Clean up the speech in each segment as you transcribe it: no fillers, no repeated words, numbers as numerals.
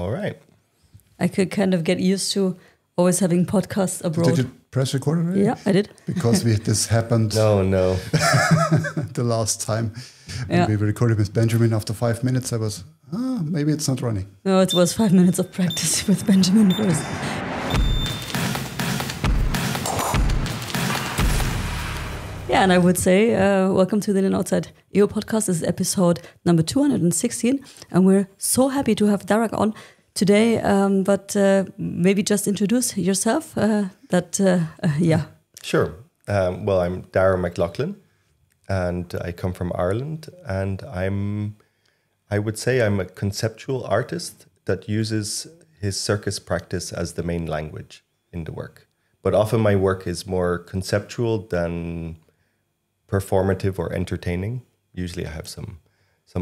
All right. I could kind of get used to always having podcasts abroad. Did you press record already? Yeah, I did. Because this happened No. the last time. When we recorded with Benjamin, after 5 minutes, I was, maybe it's not running. No, it was 5 minutes of practice with Benjamin first. Yeah, and I would say, welcome to the In&OUTSIDE EU podcast. This is episode number 216, and we're so happy to have Darragh on today. But maybe just introduce yourself. Sure. Well, I'm Darragh McLoughlin, and I come from Ireland, and I would say I'm a conceptual artist that uses his circus practice as the main language in the work. But often my work is more conceptual than performative or entertaining. Usually I have some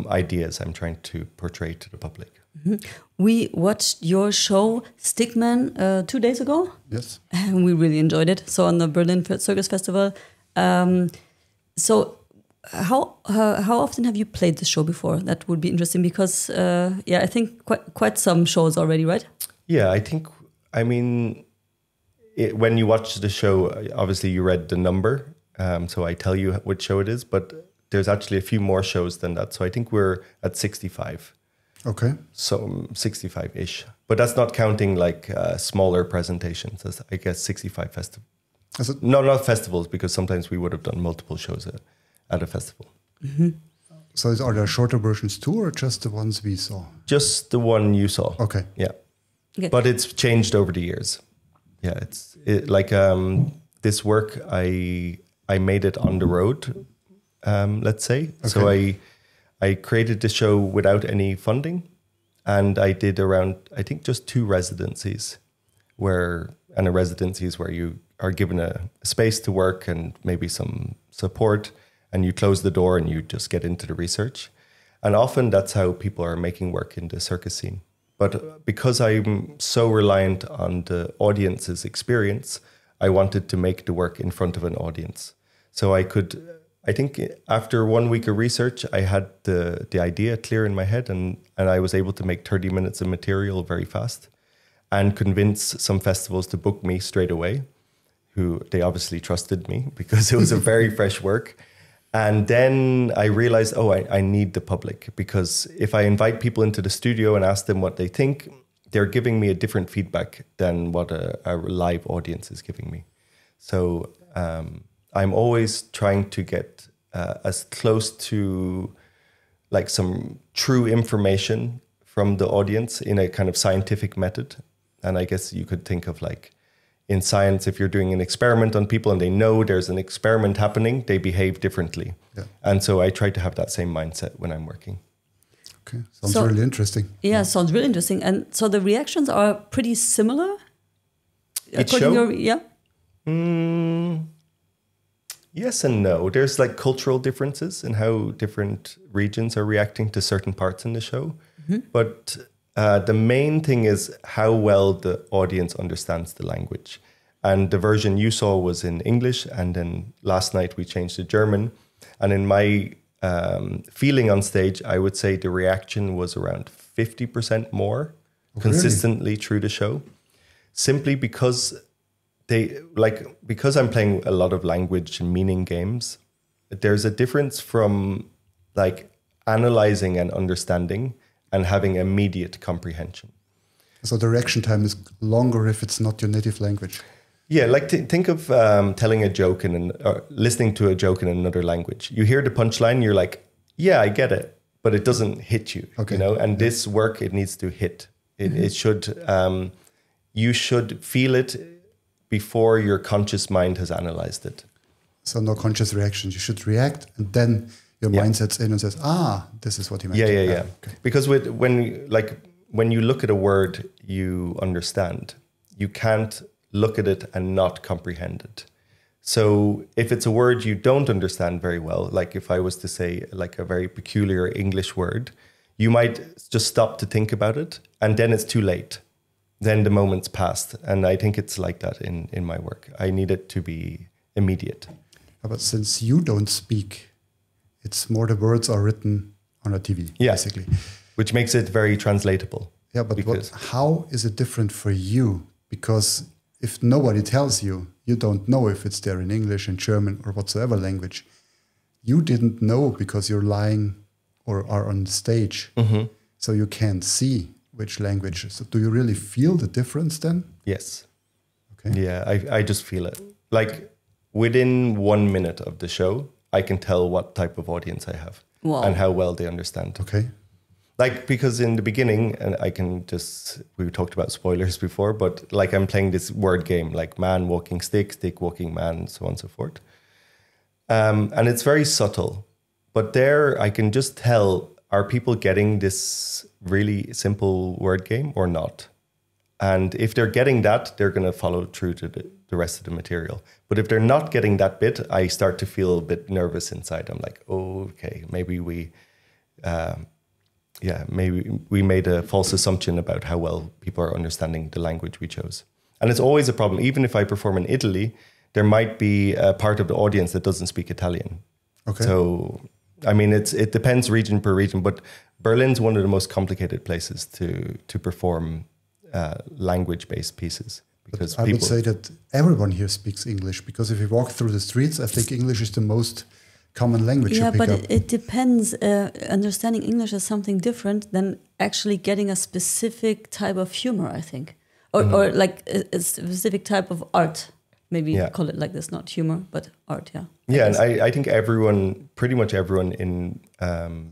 ideas I'm trying to portray to the public. Mm-hmm. We watched your show Stickman 2 days ago. Yes. And we really enjoyed it. So on the Berlin Circus Festival. So how often have you played the show before? That would be interesting because I think quite some shows already, right? Yeah, when you watch the show, obviously you read the number. So I tell you which show it is, but there's actually a few more shows than that. So I think we're at 65. Okay. So 65-ish. But that's not counting like smaller presentations. That's, I guess, 65 festivals. No, not festivals, because sometimes we would have done multiple shows at a festival. Mm-hmm. So are there shorter versions too, or just the ones we saw? Just the one you saw. Okay. Yeah. Okay. But it's changed over the years. Yeah, this work, I made it on the road, let's say. Okay. So I created the show without any funding, and I did around, I think, just 2 residencies, where you are given a space to work and maybe some support, and you close the door and you just get into the research. And often that's how people are making work in the circus scene. But because I'm so reliant on the audience's experience, I wanted to make the work in front of an audience. So I think after 1 week of research, I had the idea clear in my head, and I was able to make 30 minutes of material very fast and convince some festivals to book me straight away, who they obviously trusted me because it was a very fresh work. And then I realized, I need the public, because if I invite people into the studio and ask them what they think, they're giving me a different feedback than what a live audience is giving me. So I'm always trying to get as close to like some true information from the audience in a kind of scientific method. And I guess you could think of like in science, if you're doing an experiment on people and they know there's an experiment happening, they behave differently. Yeah. And so I try to have that same mindset when I'm working. Okay, sounds really interesting. Yeah, sounds really interesting. And so the reactions are pretty similar? Each show? Yes and no. There's like cultural differences in how different regions are reacting to certain parts in the show. Mm-hmm. But the main thing is how well the audience understands the language. And the version you saw was in English, and then last night we changed to German. And in my feeling on stage, I would say the reaction was around 50% more consistently through the show. Simply because because I'm playing a lot of language and meaning games, there's a difference from like analyzing and understanding and having immediate comprehension. So the reaction time is longer if it's not your native language. Yeah, like think of telling a joke or listening to a joke in another language. You hear the punchline, you're like, yeah, I get it, but it doesn't hit you, you know? And this work, it needs to hit. It should, you should feel it before your conscious mind has analyzed it. So no conscious reaction. You should react, and then your mind sets in and says, this is what he meant. Yeah. Okay. Because when you look at a word you understand, you can't look at it and not comprehend it. So if it's a word you don't understand very well, like if I was to say like a very peculiar English word, you might just stop to think about it, and then it's too late. Then the moment's passed. And I think it's like that in my work. I need it to be immediate. But since you don't speak, it's more the words are written on a TV, basically. Which makes it very translatable. Yeah, but how is it different for you? Because if nobody tells you, you don't know if it's there in English, in German, or whatsoever language. You didn't know because you're lying or are on stage. So you can't see which language. So do you really feel the difference then? Yes. Okay. Yeah, I just feel it. Like within 1 minute of the show, I can tell what type of audience I have and how well they understand. Okay. Like, because in the beginning, and we talked about spoilers before, but like I'm playing this word game, like man walking stick, stick walking man, so on and so forth. And it's very subtle, but there I can just tell, are people getting this really simple word game or not? And if they're getting that, they're going to follow through to the rest of the material. But if they're not getting that bit, I start to feel a bit nervous inside. I'm like, oh, okay, maybe maybe we made a false assumption about how well people are understanding the language we chose. And it's always a problem. Even if I perform in Italy, there might be a part of the audience that doesn't speak Italian. Okay. So, I mean, it depends region per region, but Berlin's one of the most complicated places to perform language-based pieces. Because I would say that everyone here speaks English, because if you walk through the streets, I think English is the most common language you pick up. Yeah, but it depends. Understanding English is something different than actually getting a specific type of humor, I think. Or like a specific type of art. Maybe call it like this, not humor, but art, yeah. Yeah, and I think pretty much everyone in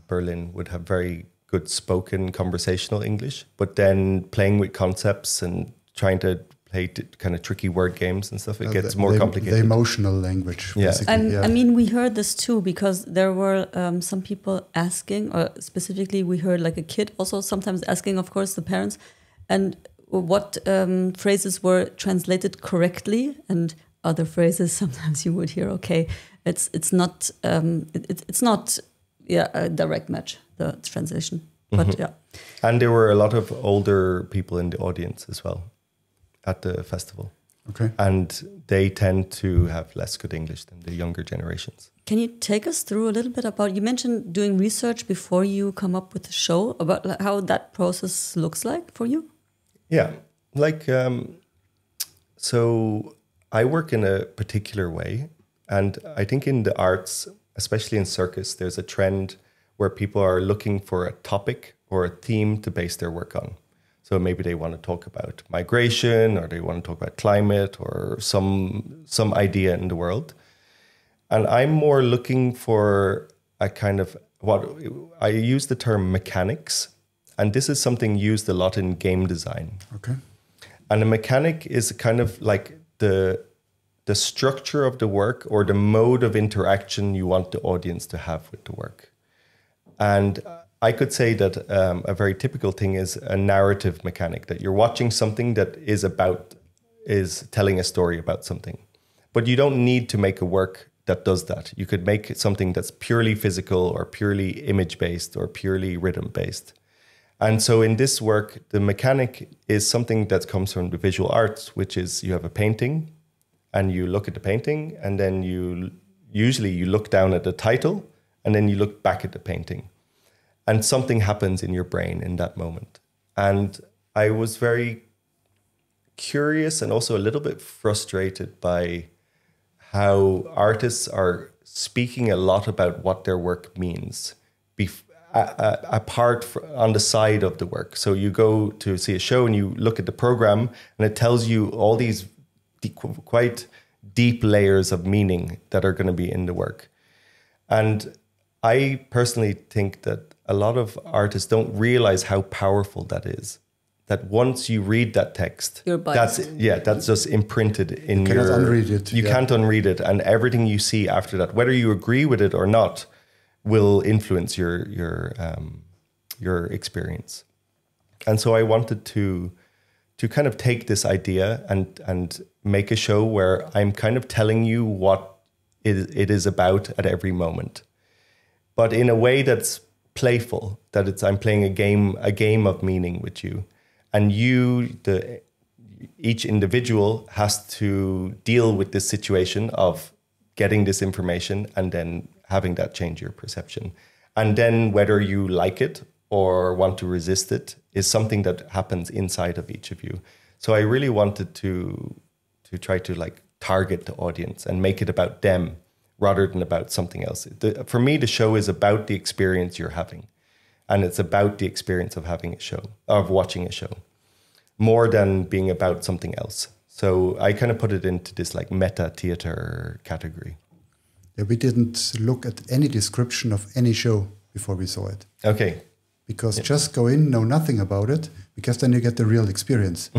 Berlin would have very good spoken conversational English, but then playing with concepts and trying to play kind of tricky word games and stuff, it gets more complicated. The emotional language, basically. I mean, we heard this too, because there were some people asking, or specifically we heard like a kid also sometimes asking, of course, the parents, and what phrases were translated correctly, and other phrases sometimes you would hear, okay, it's not a direct match, the translation, but yeah. And there were a lot of older people in the audience as well at the festival. Okay. And they tend to have less good English than the younger generations. Can you take us through a little bit about, you mentioned doing research before you come up with the show, about how that process looks like for you? Yeah, like, so I work in a particular way. And I think in the arts, especially in circus, there's a trend where people are looking for a topic or a theme to base their work on. So maybe they want to talk about migration, or they want to talk about climate, or some idea in the world. And I'm more looking for a kind of, what I use the term mechanics. And this is something used a lot in game design. Okay. And a mechanic is kind of like the structure of the work, or the mode of interaction you want the audience to have with the work. And I could say that a very typical thing is a narrative mechanic, that you're watching something that is telling a story about something. But you don't need to make a work that does that. You could make something that's purely physical, or purely image-based, or purely rhythm-based. And so in this work, the mechanic is something that comes from the visual arts, which is you have a painting, and you look at the painting, and then you look down at the title, and then you look back at the painting. And something happens in your brain in that moment. And I was very curious and also a little bit frustrated by how artists are speaking a lot about what their work means on the side of the work. So you go to see a show and you look at the program, and it tells you all these quite deep layers of meaning that are going to be in the work. And I personally think that a lot of artists don't realize how powerful that is. That once you read that text, that's just imprinted in you cannot unread it. You can't unread it, and everything you see after that, whether you agree with it or not, will influence your experience. And so I wanted to kind of take this idea and make a show where I'm kind of telling you what it is about at every moment, but in a way that's playful, that I'm playing a game of meaning with you, and each individual has to deal with this situation of getting this information and then having that change your perception. And then whether you like it or want to resist it is something that happens inside of each of you. So I really wanted to try to like target the audience and make it about them rather than about something else. For me, the show is about the experience you're having, and it's about the experience of having a show, of watching a show, more than being about something else. So I kind of put it into this like meta theater category. Yeah, we didn't look at any description of any show before we saw it. Okay. Because just go in, know nothing about it, because then you get the real experience.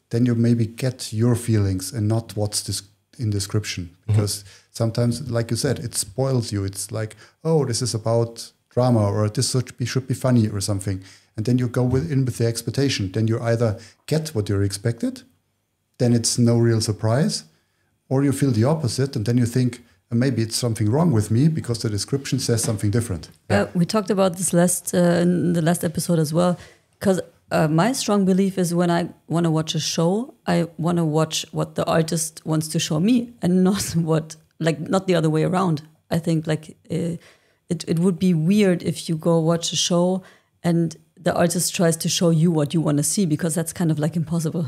Then you maybe get your feelings and not what's in description. Because sometimes, like you said, it spoils you. It's like, oh, this is about drama, or this should be funny or something. And then you go in with the expectation. Then you either get what you expected, then it's no real surprise, or you feel the opposite, and then you think, maybe it's something wrong with me because the description says something different. We talked about this in the last episode as well, because my strong belief is when I want to watch a show, I want to watch what the artist wants to show me, and not not the other way around. I think it would be weird if you go watch a show and the artist tries to show you what you want to see, because that's kind of like impossible.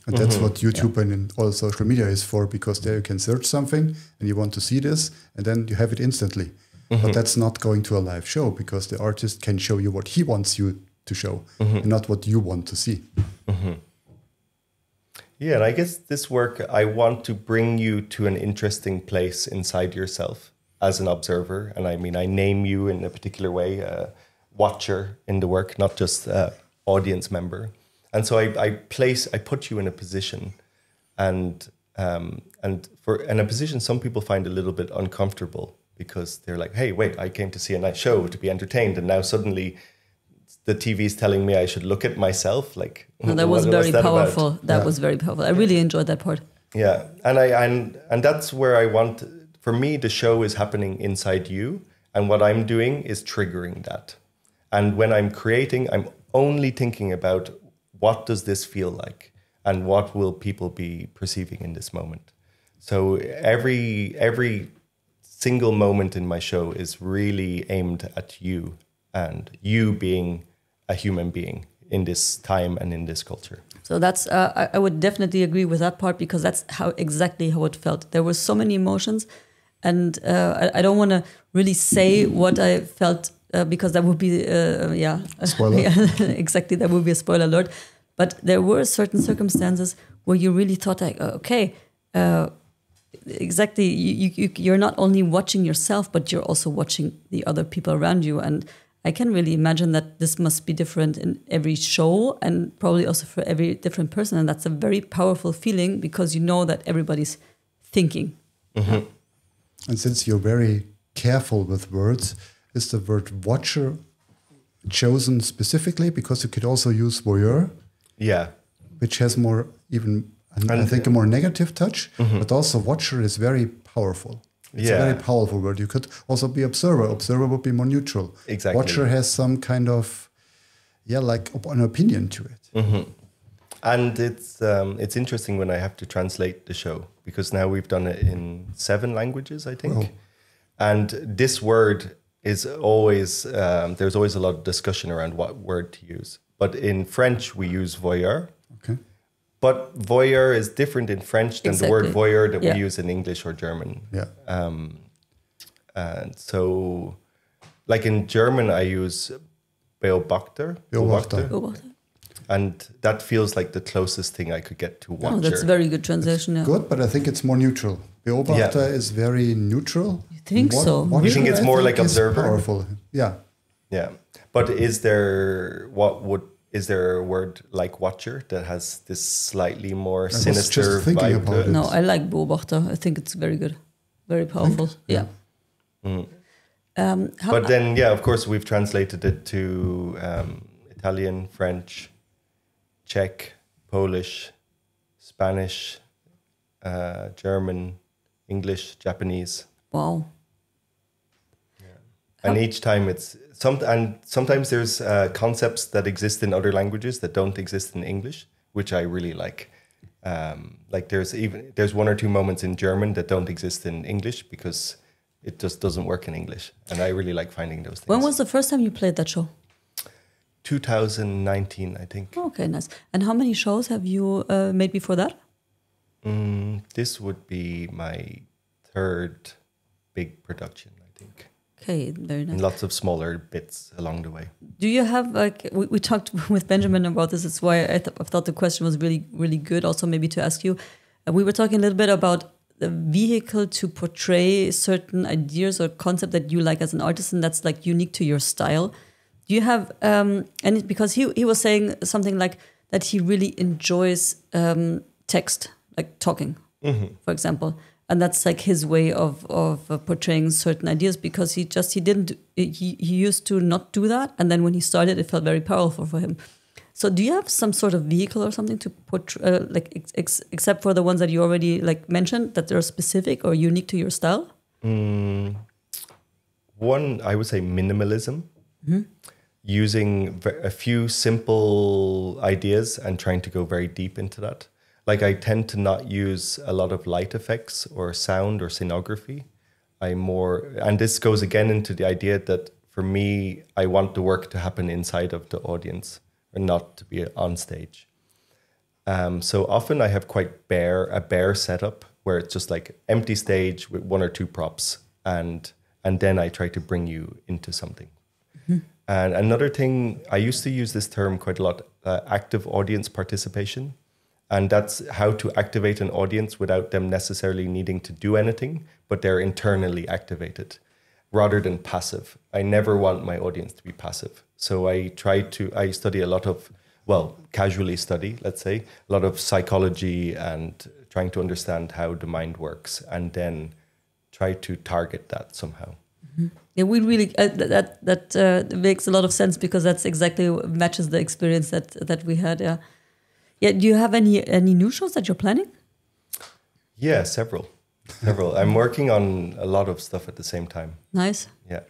And that's what YouTube and all social media is for, because there you can search something and you want to see this, and then you have it instantly. But that's not going to a live show, because the artist can show you what he wants you to show, and not what you want to see. Yeah, and I guess this work, I want to bring you to an interesting place inside yourself as an observer. And I mean, I name you in a particular way, watcher in the work, not just audience member. And so I put you in a position, and in a position some people find a little bit uncomfortable, because they're like, hey, wait, I came to see a nice show to be entertained, and now suddenly the TV is telling me I should look at myself. Like, no, that was very powerful. That was very powerful. I really enjoyed that part. Yeah, and that's where I want. For me, the show is happening inside you, and what I'm doing is triggering that. And when I'm creating, I'm only thinking about, what does this feel like, and what will people be perceiving in this moment? So every single moment in my show is really aimed at you, and you being a human being in this time and in this culture. So that's I would definitely agree with that part, because that's exactly how it felt. There were so many emotions, and I don't want to really say what I felt, because that would be spoiler. Yeah, exactly, that would be a spoiler alert. But there were certain circumstances where you really thought, like, okay, exactly. You're not only watching yourself, but you're also watching the other people around you. And I can really imagine that this must be different in every show, and probably also for every different person. And that's a very powerful feeling, because you know that everybody's thinking. And since you're very careful with words, is the word watcher chosen specifically? Because you could also use voyeur. Yeah, which has more, even I think, a more negative touch, but also watcher is very powerful. It's a very powerful word. You could also be observer. Observer would be more neutral. Exactly. Watcher has some kind of, like an opinion to it. And it's interesting when I have to translate the show, because now we've done it in 7 languages, I think. Wow. And this word is always, there's always a lot of discussion around what word to use. But in French, we use voyeur. Okay. But voyeur is different in French than the word voyeur that we use in English or German. Yeah. And so, like in German, I use Beobachter. And that feels like the closest thing I could get to watcher. Oh, that's a very good translation. Yeah. Good, but I think it's more neutral. Beobachter is very neutral. You think so? You think it's more like observer? Powerful. Yeah. Yeah. But is there a word like watcher that has this slightly more sinister vibe to it? No, I like Beobachter. I think it's very good. Very powerful. Yeah. But then, of course, we've translated it to Italian, French, Czech, Polish, Spanish, German, English, Japanese. Wow. And each time it's sometimes there's concepts that exist in other languages that don't exist in English, which I really like. Like there's 1 or 2 moments in German that don't exist in English because it just doesn't work in English, and I really like finding those things. When was the first time you played that show? 2019, I think. Okay, nice. And how many shows have you made before that? This would be my third big production, I think. Okay, very nice. And lots of smaller bits along the way. Do you have, like, we talked with Benjamin about this. It's why I thought the question was really, really good also maybe to ask you. We were talking a little bit about the vehicle to portray certain ideas or concept that you like as an artist, and that's like unique to your style. Do you have, and because he was saying something like that he really enjoys text, like talking, for example. And that's like his way of portraying certain ideas, because he used to not do that. And then when he started, it felt very powerful for him. So do you have some sort of vehicle or something to portray, like except for the ones that you already like mentioned, that they're specific or unique to your style? One, I would say minimalism, using a few simple ideas and trying to go very deep into that. Like I tend to not use a lot of light effects or sound or scenography. And this goes again into the idea that for me, I want the work to happen inside of the audience and not to be on stage. So often I have quite a bare setup where it's just like empty stage with one or two props, and then I try to bring you into something. And another thing, I used to use this term quite a lot, active audience participation. And that's how to activate an audience without them necessarily needing to do anything, but they're internally activated rather than passive. I never want my audience to be passive. So I study a lot of, casually study, let's say, a lot of psychology and trying to understand how the mind works, and then try to target that somehow. Yeah, we really, that makes a lot of sense, because that's exactly what matches the experience that we had, yeah. Yeah, do you have any new shows that you're planning? Yeah, several. I'm working on a lot of stuff at the same time. Nice. Yeah.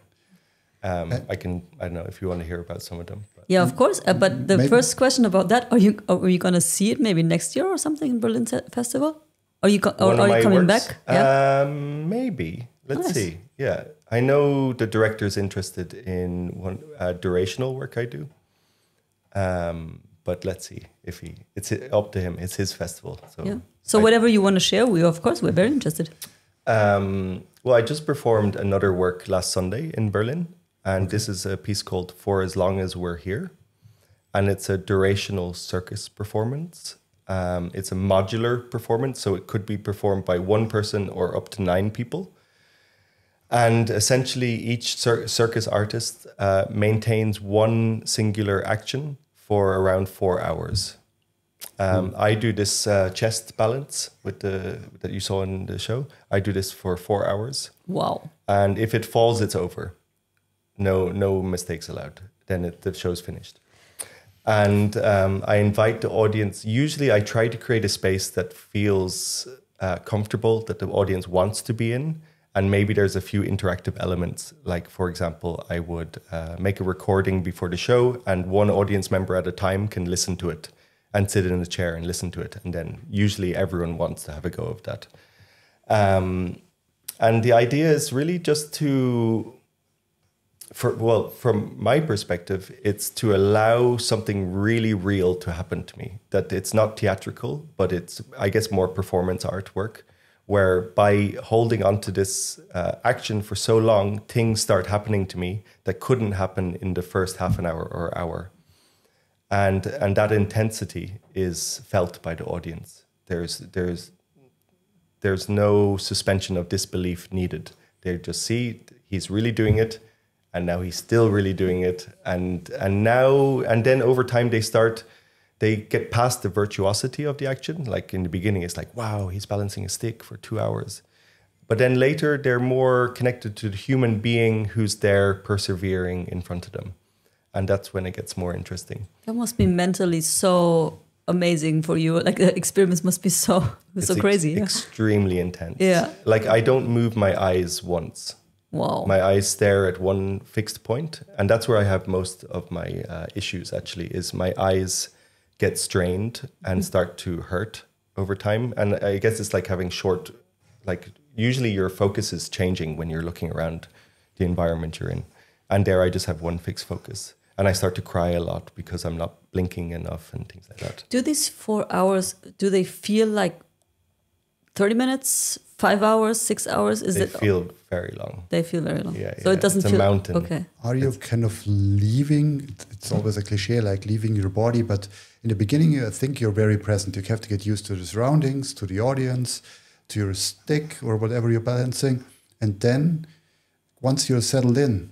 I don't know if you want to hear about some of them. But. Yeah, of course. But the first question about that, are you going to see it maybe next year or something in Berlin Festival? Are you coming back? Yeah. Maybe. Let's see. Yeah. I know the director's interested in one durational work I do. But let's see if it's up to him. It's his festival. So, yeah. So whatever you want to share, we're very interested. I just performed another work last Sunday in Berlin. And this is a piece called For As Long As We're Here. And it's a durational circus performance. It's a modular performance, so it could be performed by one person or up to 9 people. And essentially each circus artist maintains one singular action for around 4 hours. I do this chest balance that you saw in the show. I do this for 4 hours. Wow. And if it falls, it's over. No mistakes allowed. Then the show's finished. And I invite the audience. Usually I try to create a space that feels comfortable, that the audience wants to be in. And maybe there's a few interactive elements. Like, for example, I would make a recording before the show, and one audience member at a time can listen to it and sit in a chair and listen to it. And then usually everyone wants to have a go of that. And the idea is really just from my perspective, it's to allow something really real to happen to me. That it's not theatrical, but it's, I guess, more performance artwork, where by holding on to this action for so long, things start happening to me that couldn't happen in the first half an hour or hour. And that intensity is felt by the audience. There's no suspension of disbelief needed. They just see he's really doing it, and now he's still really doing it. And then over time they get past the virtuosity of the action. Like in the beginning, it's like, wow, he's balancing a stick for 2 hours. But then later, they're more connected to the human being who's there persevering in front of them. And that's when it gets more interesting. That must be mentally so amazing for you. Like the experiments must be so crazy. Extremely intense. Yeah. Like I don't move my eyes once. Wow. My eyes stare at one fixed point. And that's where I have most of my issues, actually, is my eyes get strained and start to hurt over time. And I guess it's like having usually your focus is changing when you're looking around the environment you're in. And there I just have one fixed focus. And I start to cry a lot because I'm not blinking enough and things like that. Do these 4 hours, do they feel like 30 minutes, 5 hours, 6 hours? They feel very long. They feel very long. Yeah, so it doesn't it's feel a mountain. Okay. Are you kind of leaving? It's always a cliche, like leaving your body. But in the beginning, I think you're very present. You have to get used to the surroundings, to the audience, to your stick or whatever you're balancing. And then once you're settled in,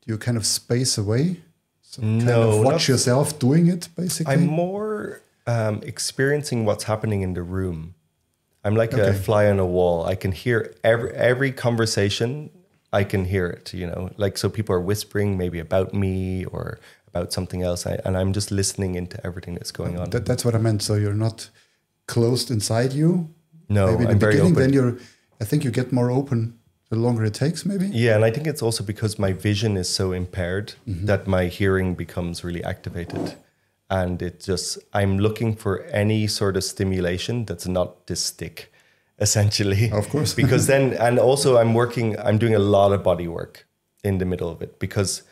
you kind of space away. So kind of watch yourself doing it, basically. I'm more experiencing what's happening in the room. I'm like a fly on a wall. I can hear every conversation. I can hear it, you know, like, so people are whispering maybe about me or about something else. And I'm just listening into everything that's going on. That's what I meant. So you're not closed inside you. No, maybe in I'm the very beginning, open. then I think you get more open the longer it takes, maybe. Yeah. And I think it's also because my vision is so impaired that my hearing becomes really activated. And I'm looking for any sort of stimulation that's not this stick, essentially. Of course. Because then, and also I'm doing a lot of body work in the middle of it, because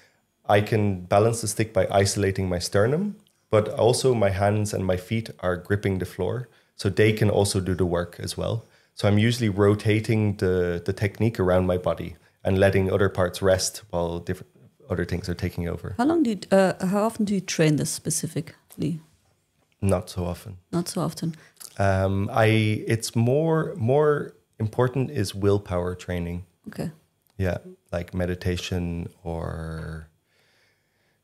I can balance the stick by isolating my sternum, but also my hands and my feet are gripping the floor. So they can also do the work as well. So I'm usually rotating the technique around my body and letting other parts rest while other things are taking over. How often do you train this specifically? Not so often. Not so often. It's more important is willpower training. Okay. Yeah, like meditation or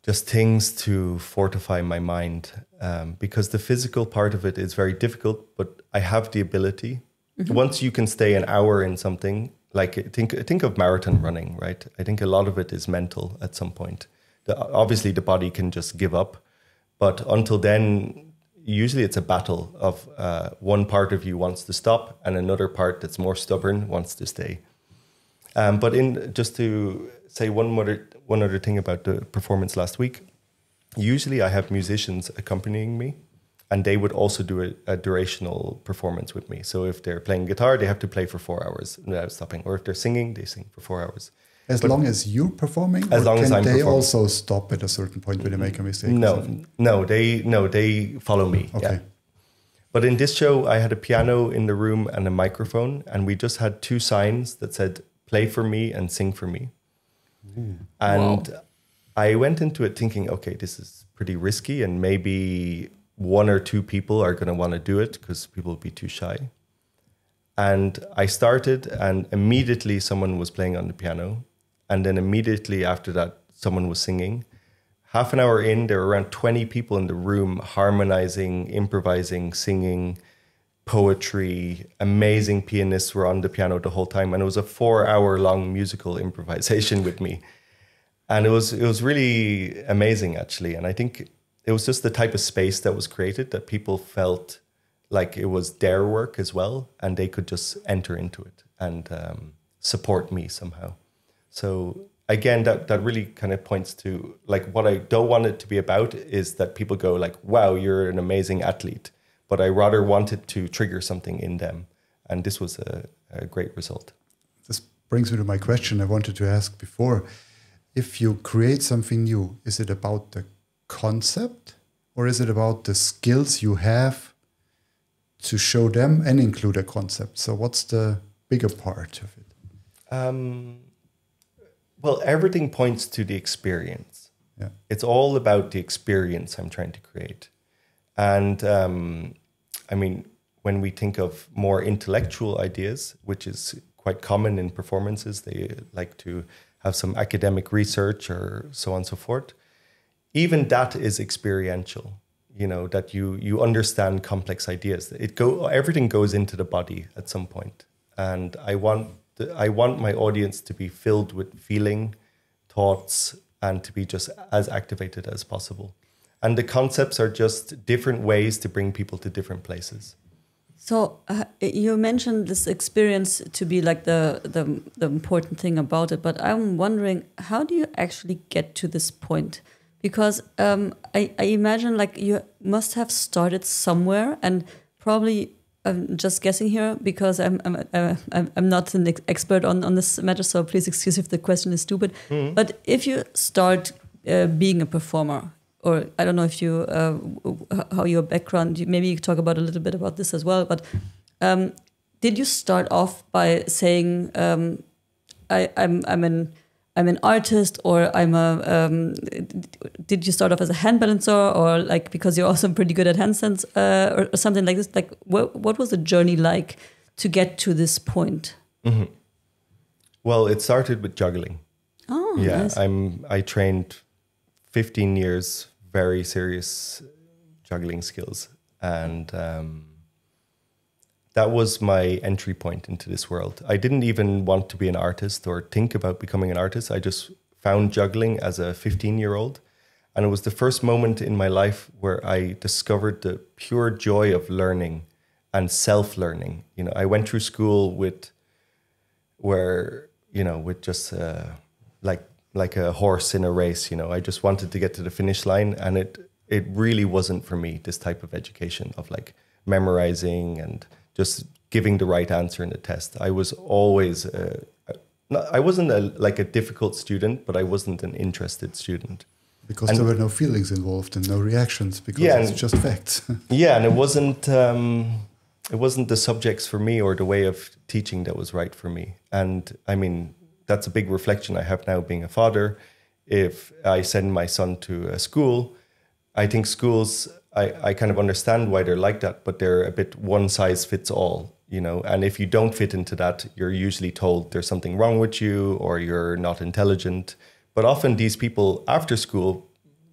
just things to fortify my mind. Because the physical part of it is very difficult, but I have the ability. Once you can stay an hour in something, like think of marathon running, right? I think a lot of it is mental at some point. Obviously, the body can just give up. But until then, usually it's a battle of one part of you wants to stop and another part that's more stubborn wants to stay. But just to say one other thing about the performance last week, usually I have musicians accompanying me, and they would also do a durational performance with me. So if they're playing guitar, they have to play for 4 hours without stopping. Or if they're singing, they sing for 4 hours. As long as you're performing, as long as I'm performing, they performing. also stop at a certain point when they make a mistake? No, they follow me. Okay. Yeah. But in this show, I had a piano in the room and a microphone, and we just had 2 signs that said, "Play for me" and "Sing for me." And I went into it thinking, okay, this is pretty risky, and maybe 1 or 2 people are going to want to do it because people will be too shy. And I started, and immediately someone was playing on the piano. And then immediately after that, someone was singing. Half an hour in, there were around 20 people in the room harmonizing, improvising, singing, poetry. Amazing pianists were on the piano the whole time. And it was a 4-hour-long musical improvisation with me. And it was really amazing, actually. And I think it was just the type of space that was created that people felt like it was their work as well, and they could just enter into it and support me somehow. So again, that really kind of points to, like, what I don't want it to be about is that people go like, wow, you're an amazing athlete. But I rather wanted to trigger something in them. And this was a great result. This brings me to my question I wanted to ask before. If you create something new, is it about the concept, or is it about the skills you have to show them and include a concept? So what's the bigger part of it? Well, everything points to the experience. Yeah. It's all about the experience I'm trying to create. And I mean, when we think of more intellectual ideas, which is quite common in performances, they like to have some academic research or so on and so forth. Even that is experiential, you know, that you understand complex ideas. Everything goes into the body at some point. And I want my audience to be filled with feeling, thoughts, and to be just as activated as possible. And the concepts are just different ways to bring people to different places. So you mentioned this experience to be like the important thing about it, but I'm wondering, how do you actually get to this point? Because I imagine like you must have started somewhere, and probably I'm just guessing here because I'm not an expert on this matter, so please excuse if the question is stupid. But if you start being a performer? Or I don't know if you how your background. Maybe you talk about a little bit about this as well. But did you start off by saying I'm an artist, or I'm a? Did you start off as a hand balancer, or like because you're also pretty good at handstands, or something like this? Like what was the journey like to get to this point? Mm-hmm. Well, it started with juggling. Oh, yeah, nice. I trained 15 years, very serious juggling skills, and that was my entry point into this world. I didn't even want to be an artist or think about becoming an artist. I just found juggling as a 15-year-old, and it was the first moment in my life where I discovered the pure joy of learning and self-learning. You know, I went through school with just like a horse in a race. You know, I just wanted to get to the finish line, and it really wasn't for me, this type of education of like memorizing and just giving the right answer in the test. I was always I wasn't a difficult student, but I wasn't an interested student. Because there were no feelings involved and no reactions, because it's just facts. Yeah, and it wasn't the subjects for me or the way of teaching that was right for me. And I mean, that's a big reflection I have now being a father. If I send my son to a school, I think schools, I kind of understand why they're like that, but they're a bit one size fits all, you know. And if you don't fit into that, you're usually told there's something wrong with you or you're not intelligent. But often these people after school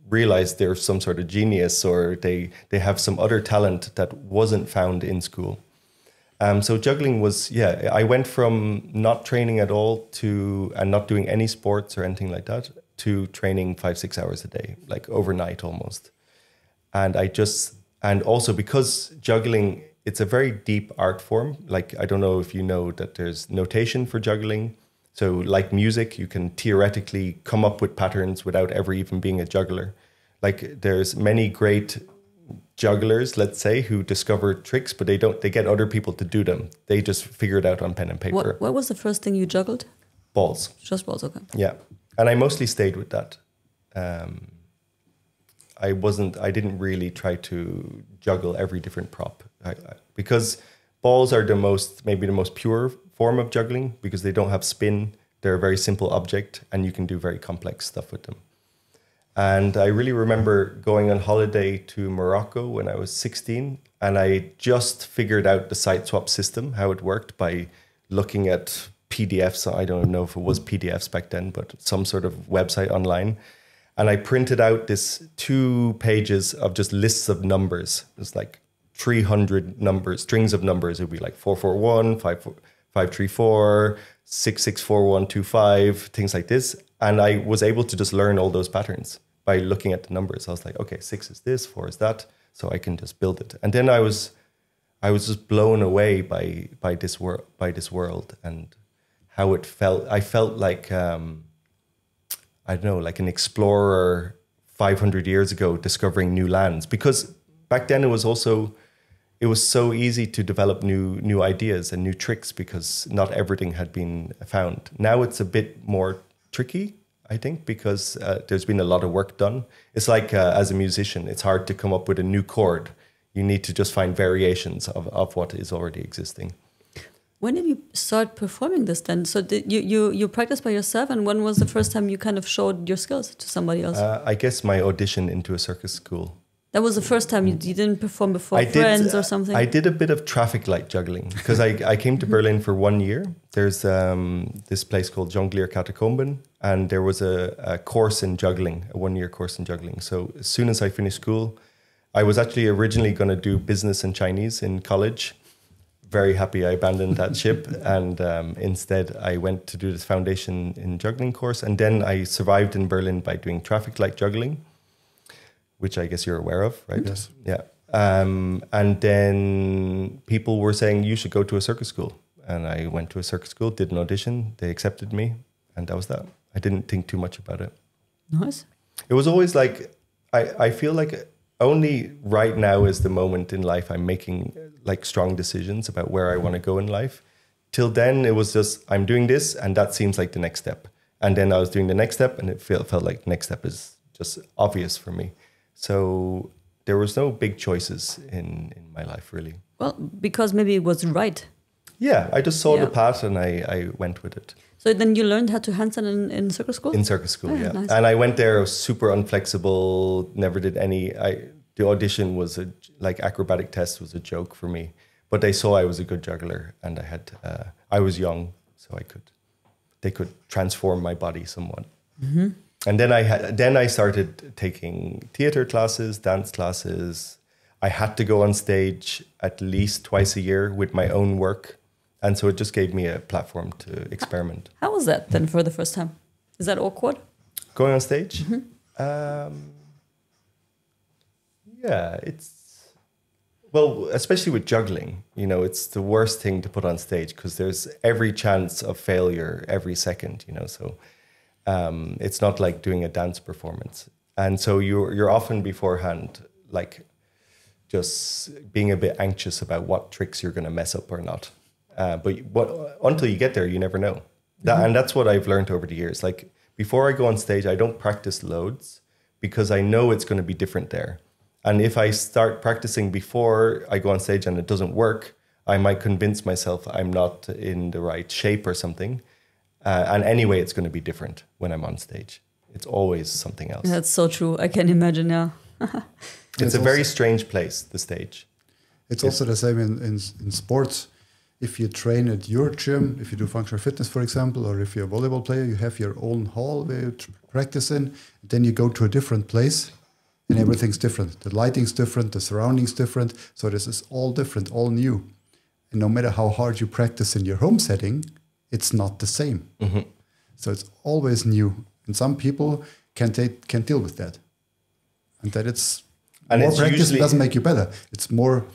realize they're some sort of genius, or they have some other talent that wasn't found in school. So juggling was, I went from not training at all and not doing any sports or anything like that to training 5-6 hours a day, like overnight almost. And also because juggling, it's a very deep art form. Like, I don't know if you know that there's notation for juggling. So like music, you can theoretically come up with patterns without ever even being a juggler. Like there's many great jugglers, let's say, who discover tricks, but they get other people to do them. They just figure it out on pen and paper. What was the first thing you juggled? Balls. Just balls, okay. Yeah. And I mostly stayed with that. I didn't really try to juggle every different prop because balls are maybe the most pure form of juggling, because they don't have spin. They're a very simple object and you can do very complex stuff with them. And I really remember going on holiday to Morocco when I was 16, and I just figured out the site swap system, how it worked, by looking at PDFs. I don't know if it was PDFs back then, but some sort of website online. And I printed out this 2 pages of just lists of numbers. It's like 300 numbers, strings of numbers. It would be like 441, 534, 664125, things like this. And I was able to just learn all those patterns by looking at the numbers. I was like, okay, 6 is this, 4 is that. So I can just build it. And then I was just blown away by this world and how it felt. I felt like, I don't know, like an explorer 500 years ago discovering new lands. Because back then it was so easy to develop new ideas and new tricks because not everything had been found. Now it's a bit more tricky, I think, because there's been a lot of work done. It's like as a musician, it's hard to come up with a new chord. You need to just find variations of what is already existing. When did you start performing this then? So did you practiced by yourself, and when was the first time you kind of showed your skills to somebody else? I guess my audition into a circus school. That was the first time you didn't perform before friends or something? I did a bit of traffic light juggling because I came to Berlin for 1 year. There's this place called Jonglier Katakomben, and there was a course in juggling, a 1-year course in juggling. So as soon as I finished school, I was actually originally going to do business and Chinese in college. Very happy I abandoned that ship, and instead I went to do this foundation in juggling course. And then I survived in Berlin by doing traffic light juggling, which I guess you're aware of, right? Yes. Yeah. And then people were saying, you should go to a circus school. And I went to a circus school, did an audition, they accepted me, and that was that. I didn't think too much about it. Nice. It was always like, I feel like only right now is the moment in life I'm making like strong decisions about where I want to go in life. Till then, it was just, I'm doing this, and that seems like the next step. And then I was doing the next step, and it felt like the next step is just obvious for me. So there was no big choices in my life, really. Well, because maybe it was right. Yeah, I just saw the path and I went with it. So then you learned how to handstand in circus school? In circus school, yeah. Nice. And I went there, I was super unflexible, never did any. The audition was like acrobatic test was a joke for me. But they saw I was a good juggler and I was young, so they could transform my body somewhat. Mm-hmm. And then I started taking theater classes, dance classes. I had to go on stage at least twice a year with my own work. And so it just gave me a platform to experiment. How was that then for the first time? Is that awkward? Going on stage? Mm-hmm. Yeah, well, especially with juggling, it's the worst thing to put on stage because there's every chance of failure every second, so it's not like doing a dance performance. And so you're often beforehand, like just being a bit anxious about what tricks you're going to mess up or not. But until you get there, you never know. And that's what I've learned over the years. Like before I go on stage, I don't practice loads because I know it's going to be different there. And if I start practicing before I go on stage and it doesn't work, I might convince myself I'm not in the right shape or something. And anyway, it's going to be different when I'm on stage. It's always something else. That's so true. I can imagine, yeah. It's a very strange place, the stage. It's also the same in sports. If you train at your gym, if you do functional fitness, for example, or if you're a volleyball player, you have your own hall where you practice in. Then you go to a different place and everything's different. The lighting's different, the surroundings different. So this is all different, all new. And no matter how hard you practice in your home setting, it's not the same. Mm-hmm. So it's always new. And some people can't deal with that. And that more practice doesn't make you better. It's more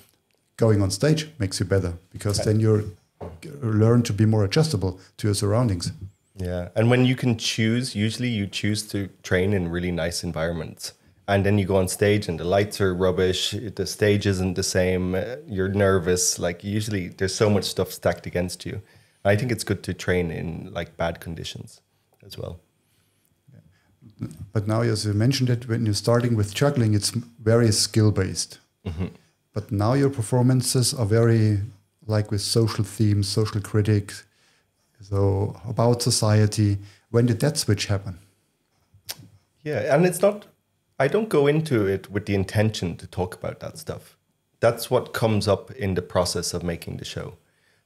going on stage makes you better because then you learn to be more adjustable to your surroundings. Yeah. And when you can choose, usually you choose to train in really nice environments. And then you go on stage and the lights are rubbish. The stage isn't the same. You're nervous. Like usually there's so much stuff stacked against you. I think it's good to train in like bad conditions as well. But now, as you mentioned it, when you're starting with juggling, it's very skill-based. Mm-hmm. But now your performances are very like with social themes, social critics, so about society. When did that switch happen? Yeah, and it's not, I don't go into it with the intention to talk about that stuff. That's what comes up in the process of making the show.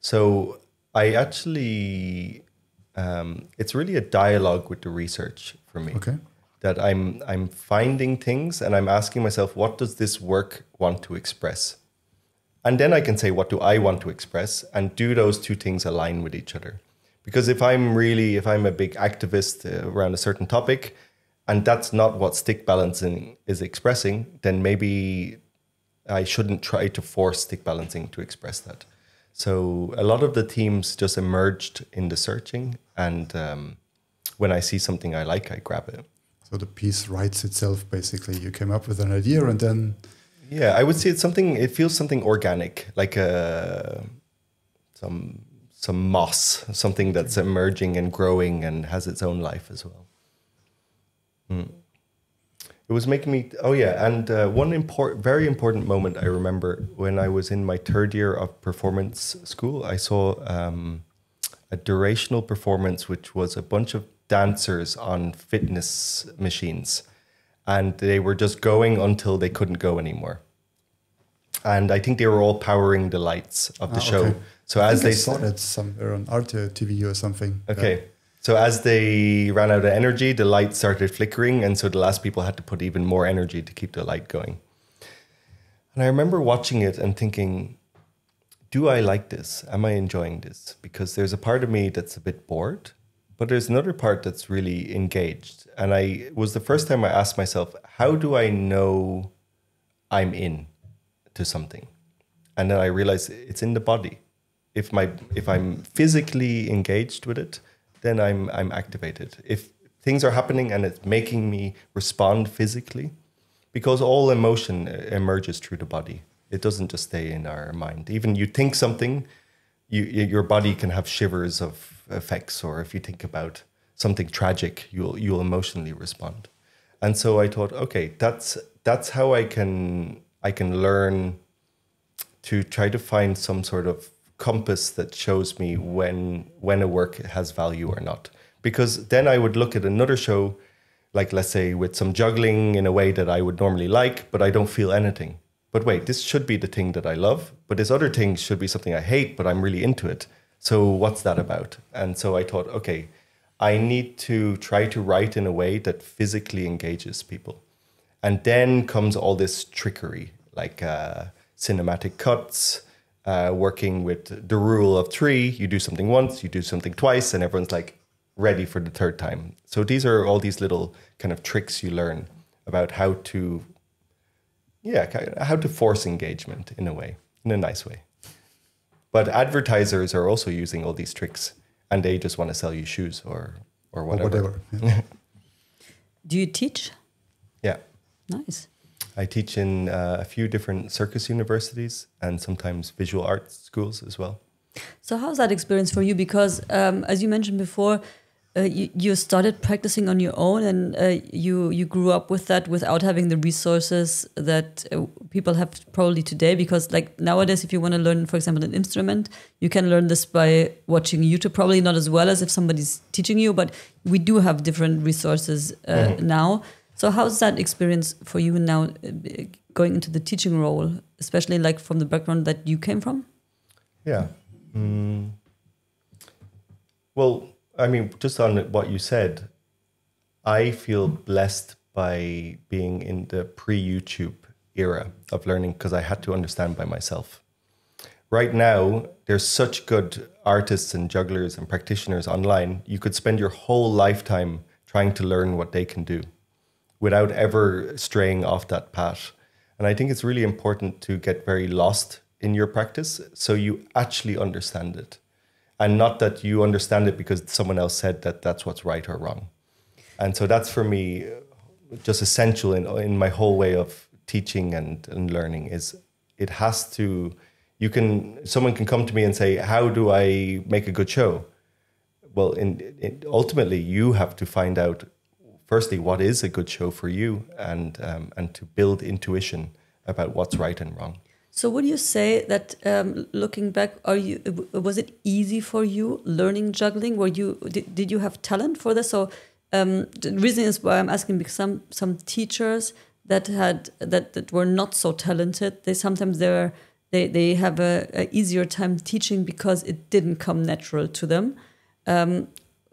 So I actually, it's really a dialogue with the research for me. Okay. That I'm finding things and I'm asking myself, what does this work want to express? And then I can say, what do I want to express? And do those two things align with each other? Because if I'm a big activist around a certain topic, and that's not what stick balancing is expressing, then maybe I shouldn't try to force stick balancing to express that. So a lot of the themes just emerged in the searching. And when I see something I like, I grab it. So the piece writes itself, basically. You came up with an idea and then... Yeah, I would say it feels something organic, like some moss, something that's emerging and growing and has its own life as well. It was making me, and one very important moment I remember when I was in my third year of performance school, I saw a durational performance, which was a bunch of dancers on fitness machines, and they were just going until they couldn't go anymore. And I think they were all powering the lights of the show. Okay. So I saw that somewhere on Arte TV or something. Okay. So as they ran out of energy, the light started flickering, and so the last people had to put even more energy to keep the light going. And I remember watching it and thinking, do I like this? Am I enjoying this? Because there's a part of me that's a bit bored, but there's another part that's really engaged. And it was the first time I asked myself, how do I know I'm in to something? And then I realized it's in the body. If I'm physically engaged with it, then I'm activated. If things are happening and it's making me respond physically, because all emotion emerges through the body. It doesn't just stay in our mind. Even you think something, your body can have shivers of effects, or if you think about something tragic, you'll emotionally respond. And so I thought, okay, that's how I can learn to try to find some sort of compass that shows me when a work has value or not. Because then I would look at another show, like let's say with some juggling in a way that I would normally like, but I don't feel anything. But wait, this should be the thing that I love, but this other thing should be something I hate, but I'm really into it. So what's that about? And so I thought, okay, I need to try to write in a way that physically engages people. And then comes all this trickery, like cinematic cuts, working with the rule of 3. You do something once, you do something twice, and everyone's like ready for the third time. So these are all these little kind of tricks you learn about how to force engagement in a way, in a nice way. But advertisers are also using all these tricks, and they just want to sell you shoes or whatever. Yeah. Do you teach? Yeah. Nice. I teach in a few different circus universities and sometimes visual arts schools as well. So how's that experience for you? Because as you mentioned before, you started practicing on your own, and you grew up with that without having the resources that people have probably today. Because like nowadays, if you want to learn, for example, an instrument, you can learn this by watching YouTube. Probably not as well as if somebody's teaching you, but we do have different resources now. So how's that experience for you now, going into the teaching role, especially like from the background that you came from? Yeah. Well, I mean, just on what you said, I feel blessed by being in the pre-YouTube era of learning because I had to understand by myself. Right now, there's such good artists and jugglers and practitioners online. You could spend your whole lifetime trying to learn what they can do without ever straying off that path. And I think it's really important to get very lost in your practice so you actually understand it. And not that you understand it because someone else said that that's what's right or wrong. And so that's for me just essential in my whole way of teaching and learning is it has to, someone can come to me and say, how do I make a good show? Well, ultimately you have to find out firstly, what is a good show for you and to build intuition about what's right and wrong. So would you say that looking back, was it easy for you learning juggling? Did you have talent for this? So the reason is why I'm asking, because some teachers that were not so talented, they sometimes they have a easier time teaching because it didn't come natural to them.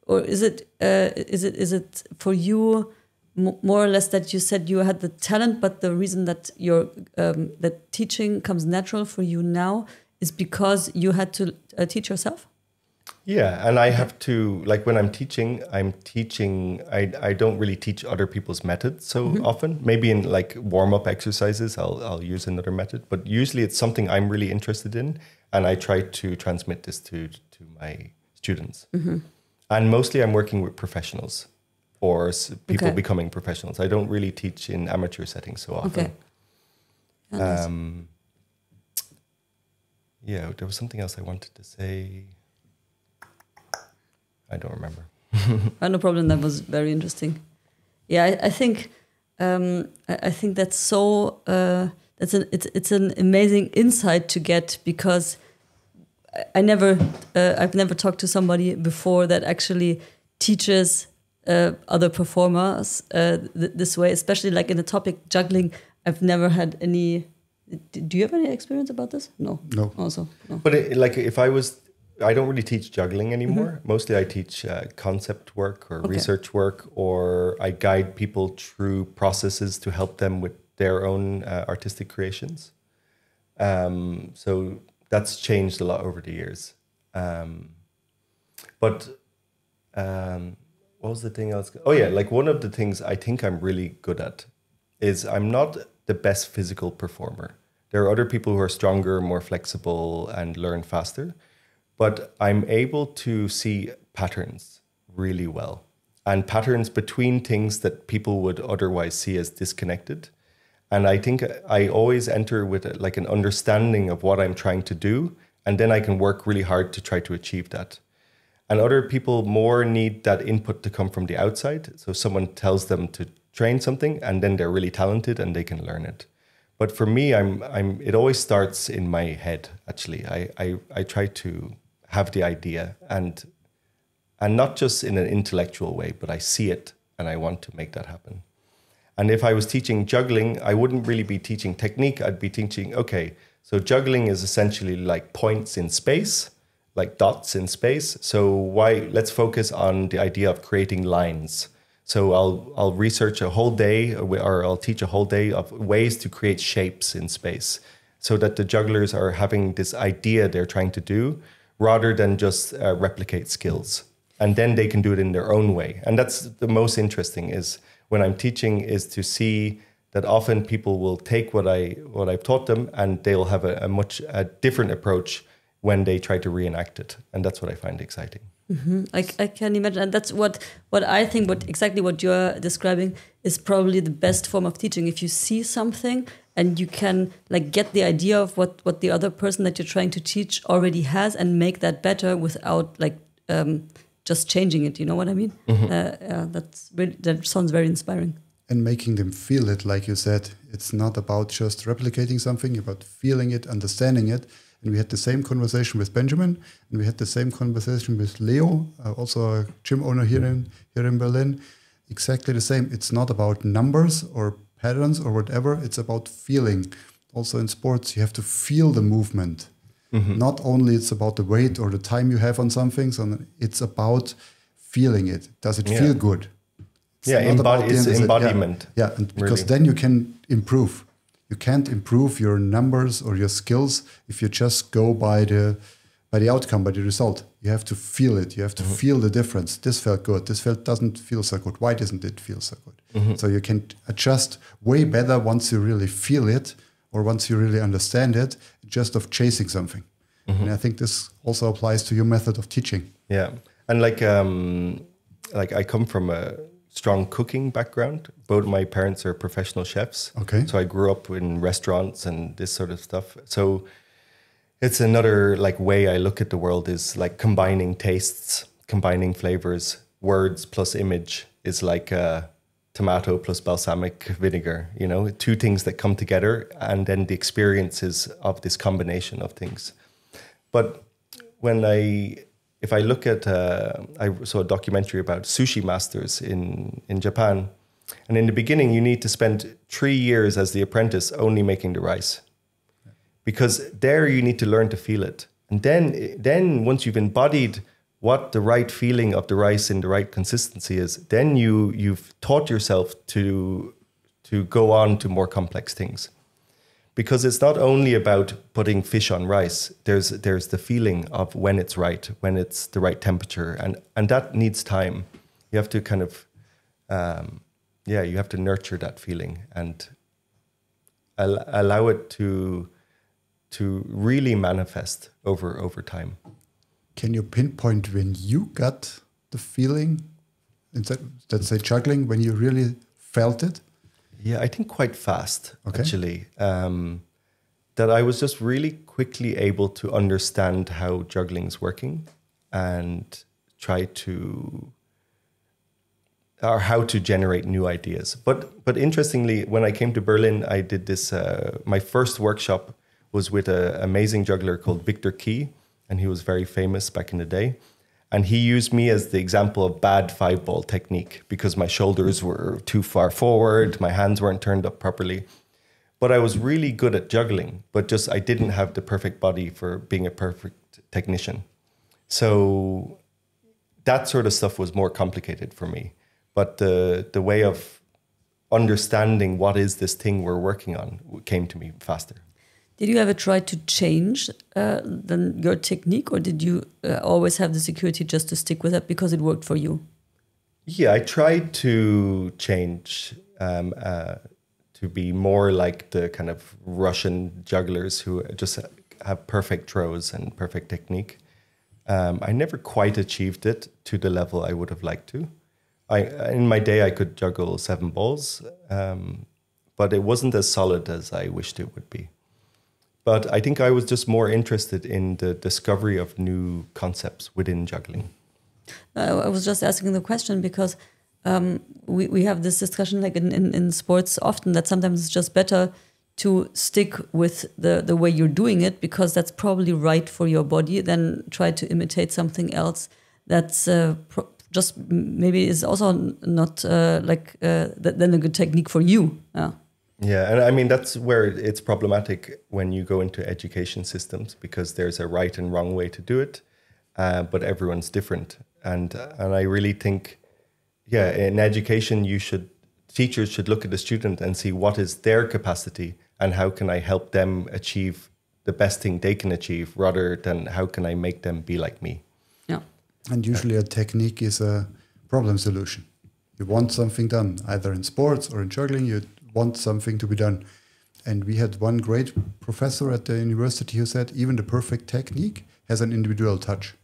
Or is it for you more or less that you said you had the talent, but the reason that that teaching comes natural for you now is because you had to teach yourself? Yeah, and I have to, like when I'm teaching, I don't really teach other people's methods so often. Maybe in like warm-up exercises, I'll use another method, but usually it's something I'm really interested in, and I try to transmit this to my students. And mostly I'm working with professionals or people becoming professionals. I don't really teach in amateur settings so often. Okay. Yeah, yeah, there was something else I wanted to say. I don't remember. No problem. That was very interesting. Yeah, I think that's so. It's an amazing insight to get, because I've never talked to somebody before that actually teaches other performers this way, especially like in the topic juggling. I've never had any. Do you have any experience about this? No. Also, no. But I don't really teach juggling anymore. Mostly I teach concept work or research work, or I guide people through processes to help them with their own artistic creations. So that's changed a lot over the years. But what was the thing else? Oh yeah, like one of the things I think I'm really good at is I'm not the best physical performer. There are other people who are stronger, more flexible, and learn faster. But I'm able to see patterns really well, and patterns between things that people would otherwise see as disconnected. And I think I always enter with like an understanding of what I'm trying to do, and then I can work really hard to try to achieve that. And other people more need that input to come from the outside. So someone tells them train something, and then they're really talented and they can learn it. But for me, it always starts in my head. Actually, I try to have the idea and not just in an intellectual way, but I see it and I want to make that happen. And if I was teaching juggling, I wouldn't really be teaching technique. I'd be teaching, okay, so juggling is essentially like points in space, like dots in space. So let's focus on the idea of creating lines. So I'll research a whole day, or I'll teach a whole day of ways to create shapes in space, so that the jugglers are having this idea they're trying to do, rather than just replicate skills. And then they can do it in their own way. And that's the most interesting, is when I'm teaching, is to see that often people will take what I've taught them, and they'll have a much different approach when they try to reenact it. And that's what I find exciting. Mm-hmm. I can imagine, and that's what I think. Exactly what you're describing is probably the best form of teaching. If you see something and you can like get the idea of what the other person that you're trying to teach already has, and make that better without like just changing it. You know what I mean? Mm-hmm. That sounds very inspiring. And making them feel it, like you said, it's not about just replicating something, about feeling it, understanding it. And we had the same conversation with Benjamin, and we had the same conversation with Leo, also a gym owner here in Berlin. Exactly the same. It's not about numbers or patterns or whatever. It's about feeling. Also in sports, you have to feel the movement. Mm-hmm. Not only it's about the weight or the time you have on something, so it's about feeling it. Does it feel good? It's embodiment. Yeah, and because then you can improve. You can't improve your numbers or your skills if you just go by the outcome, by the result. You have to feel it. You have to feel the difference. This felt good. This doesn't feel so good. Why doesn't it feel so good? Mm-hmm. So you can adjust way better once you really feel it, or once you really understand it, just of chasing something. Mm-hmm. And I think this also applies to your method of teaching. Yeah, and like I come from a strong cooking background. Both my parents are professional chefs. Okay. So I grew up in restaurants and this sort of stuff. So it's another like way I look at the world, is like combining tastes, combining flavors. Words plus image is like tomato plus balsamic vinegar, you know, two things that come together, and then the experiences of this combination of things. But if I look at, I saw a documentary about sushi masters in Japan. And in the beginning, you need to spend 3 years as the apprentice only making the rice. Because there you need to learn to feel it. And then once you've embodied what the right feeling of the rice in the right consistency is, then you've taught yourself to go on to more complex things. Because it's not only about putting fish on rice. There's the feeling of when it's right, when it's the right temperature, and that needs time. You have to kind of, you have to nurture that feeling and allow it to really manifest over time. Can you pinpoint when you got the feeling, let's say juggling, when you really felt it? Yeah, I think quite fast, actually. That I was just really quickly able to understand how juggling's working and try to, or how to generate new ideas. But interestingly, when I came to Berlin, I did this, my first workshop was with an amazing juggler called Victor Key, and he was very famous back in the day. And he used me as the example of bad 5-ball technique, because my shoulders were too far forward, my hands weren't turned up properly. But I was really good at juggling, but just I didn't have the perfect body for being a perfect technician. So that sort of stuff was more complicated for me. But the way of understanding what is this thing we're working on came to me faster. Did you ever try to change then your technique, or did you always have the security just to stick with it because it worked for you? Yeah, I tried to change to be more like the kind of Russian jugglers who just have perfect throws and perfect technique. I never quite achieved it to the level I would have liked to. In my day, I could juggle 7 balls, but it wasn't as solid as I wished it would be. But I think I was just more interested in the discovery of new concepts within juggling. I was just asking the question because we have this discussion like in sports often that sometimes it's just better to stick with the way you're doing it because that's probably right for your body than try to imitate something else that's just maybe is also not then a good technique for you. Yeah, and I mean, that's where it's problematic when you go into education systems because there's a right and wrong way to do it, but everyone's different. And I really think, in education, teachers should look at the student and see what is their capacity and how can I help them achieve the best thing they can achieve rather than how can I make them be like me. Yeah. And usually a technique is a problem solution. You want something done, either in sports or in juggling, you want something to be done. And we had one great professor at the university who said even the perfect technique has an individual touch.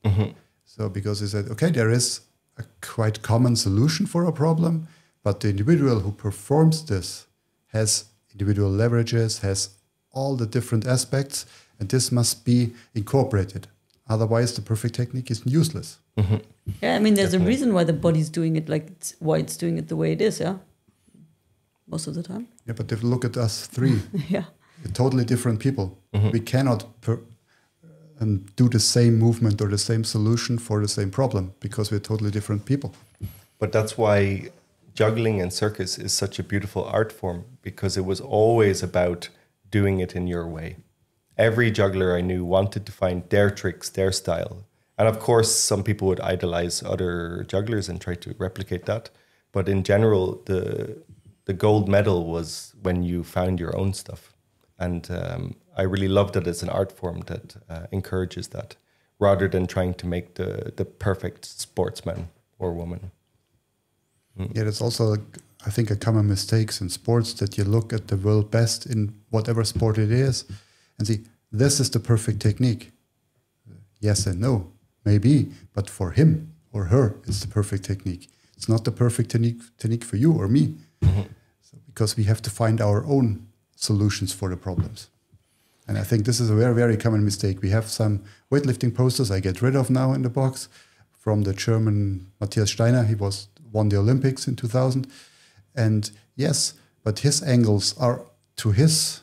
Mm-hmm. So because he said, okay, there is a quite common solution for a problem, but the individual who performs this has individual leverages, has all the different aspects, and this must be incorporated. Otherwise, the perfect technique is useless. Mm-hmm. Yeah, I mean, there's a reason why the body's doing it why it's doing it the way it is, yeah? Most of the time. Yeah, but if you look at us three, yeah, we're totally different people. Mm-hmm. We cannot do the same movement or the same solution for the same problem because we're totally different people. But that's why juggling and circus is such a beautiful art form because it was always about doing it in your way. Every juggler I knew wanted to find their tricks, their style. And of course, some people would idolize other jugglers and try to replicate that. But in general, the gold medal was when you found your own stuff. And I really loved it as an art form that encourages that rather than trying to make the perfect sportsman or woman. Yeah, that's also, I think, a common mistake in sports that you look at the world best in whatever sport it is and see, this is the perfect technique. Yes and no, maybe, but for him or her, it's the perfect technique. It's not the perfect technique for you or me. Mm-hmm. So, because we have to find our own solutions for the problems. And I think this is a very, very common mistake. We have some weightlifting posters I get rid of now in the box from the German Matthias Steiner. He won the Olympics in 2000. And yes, but his angles are to his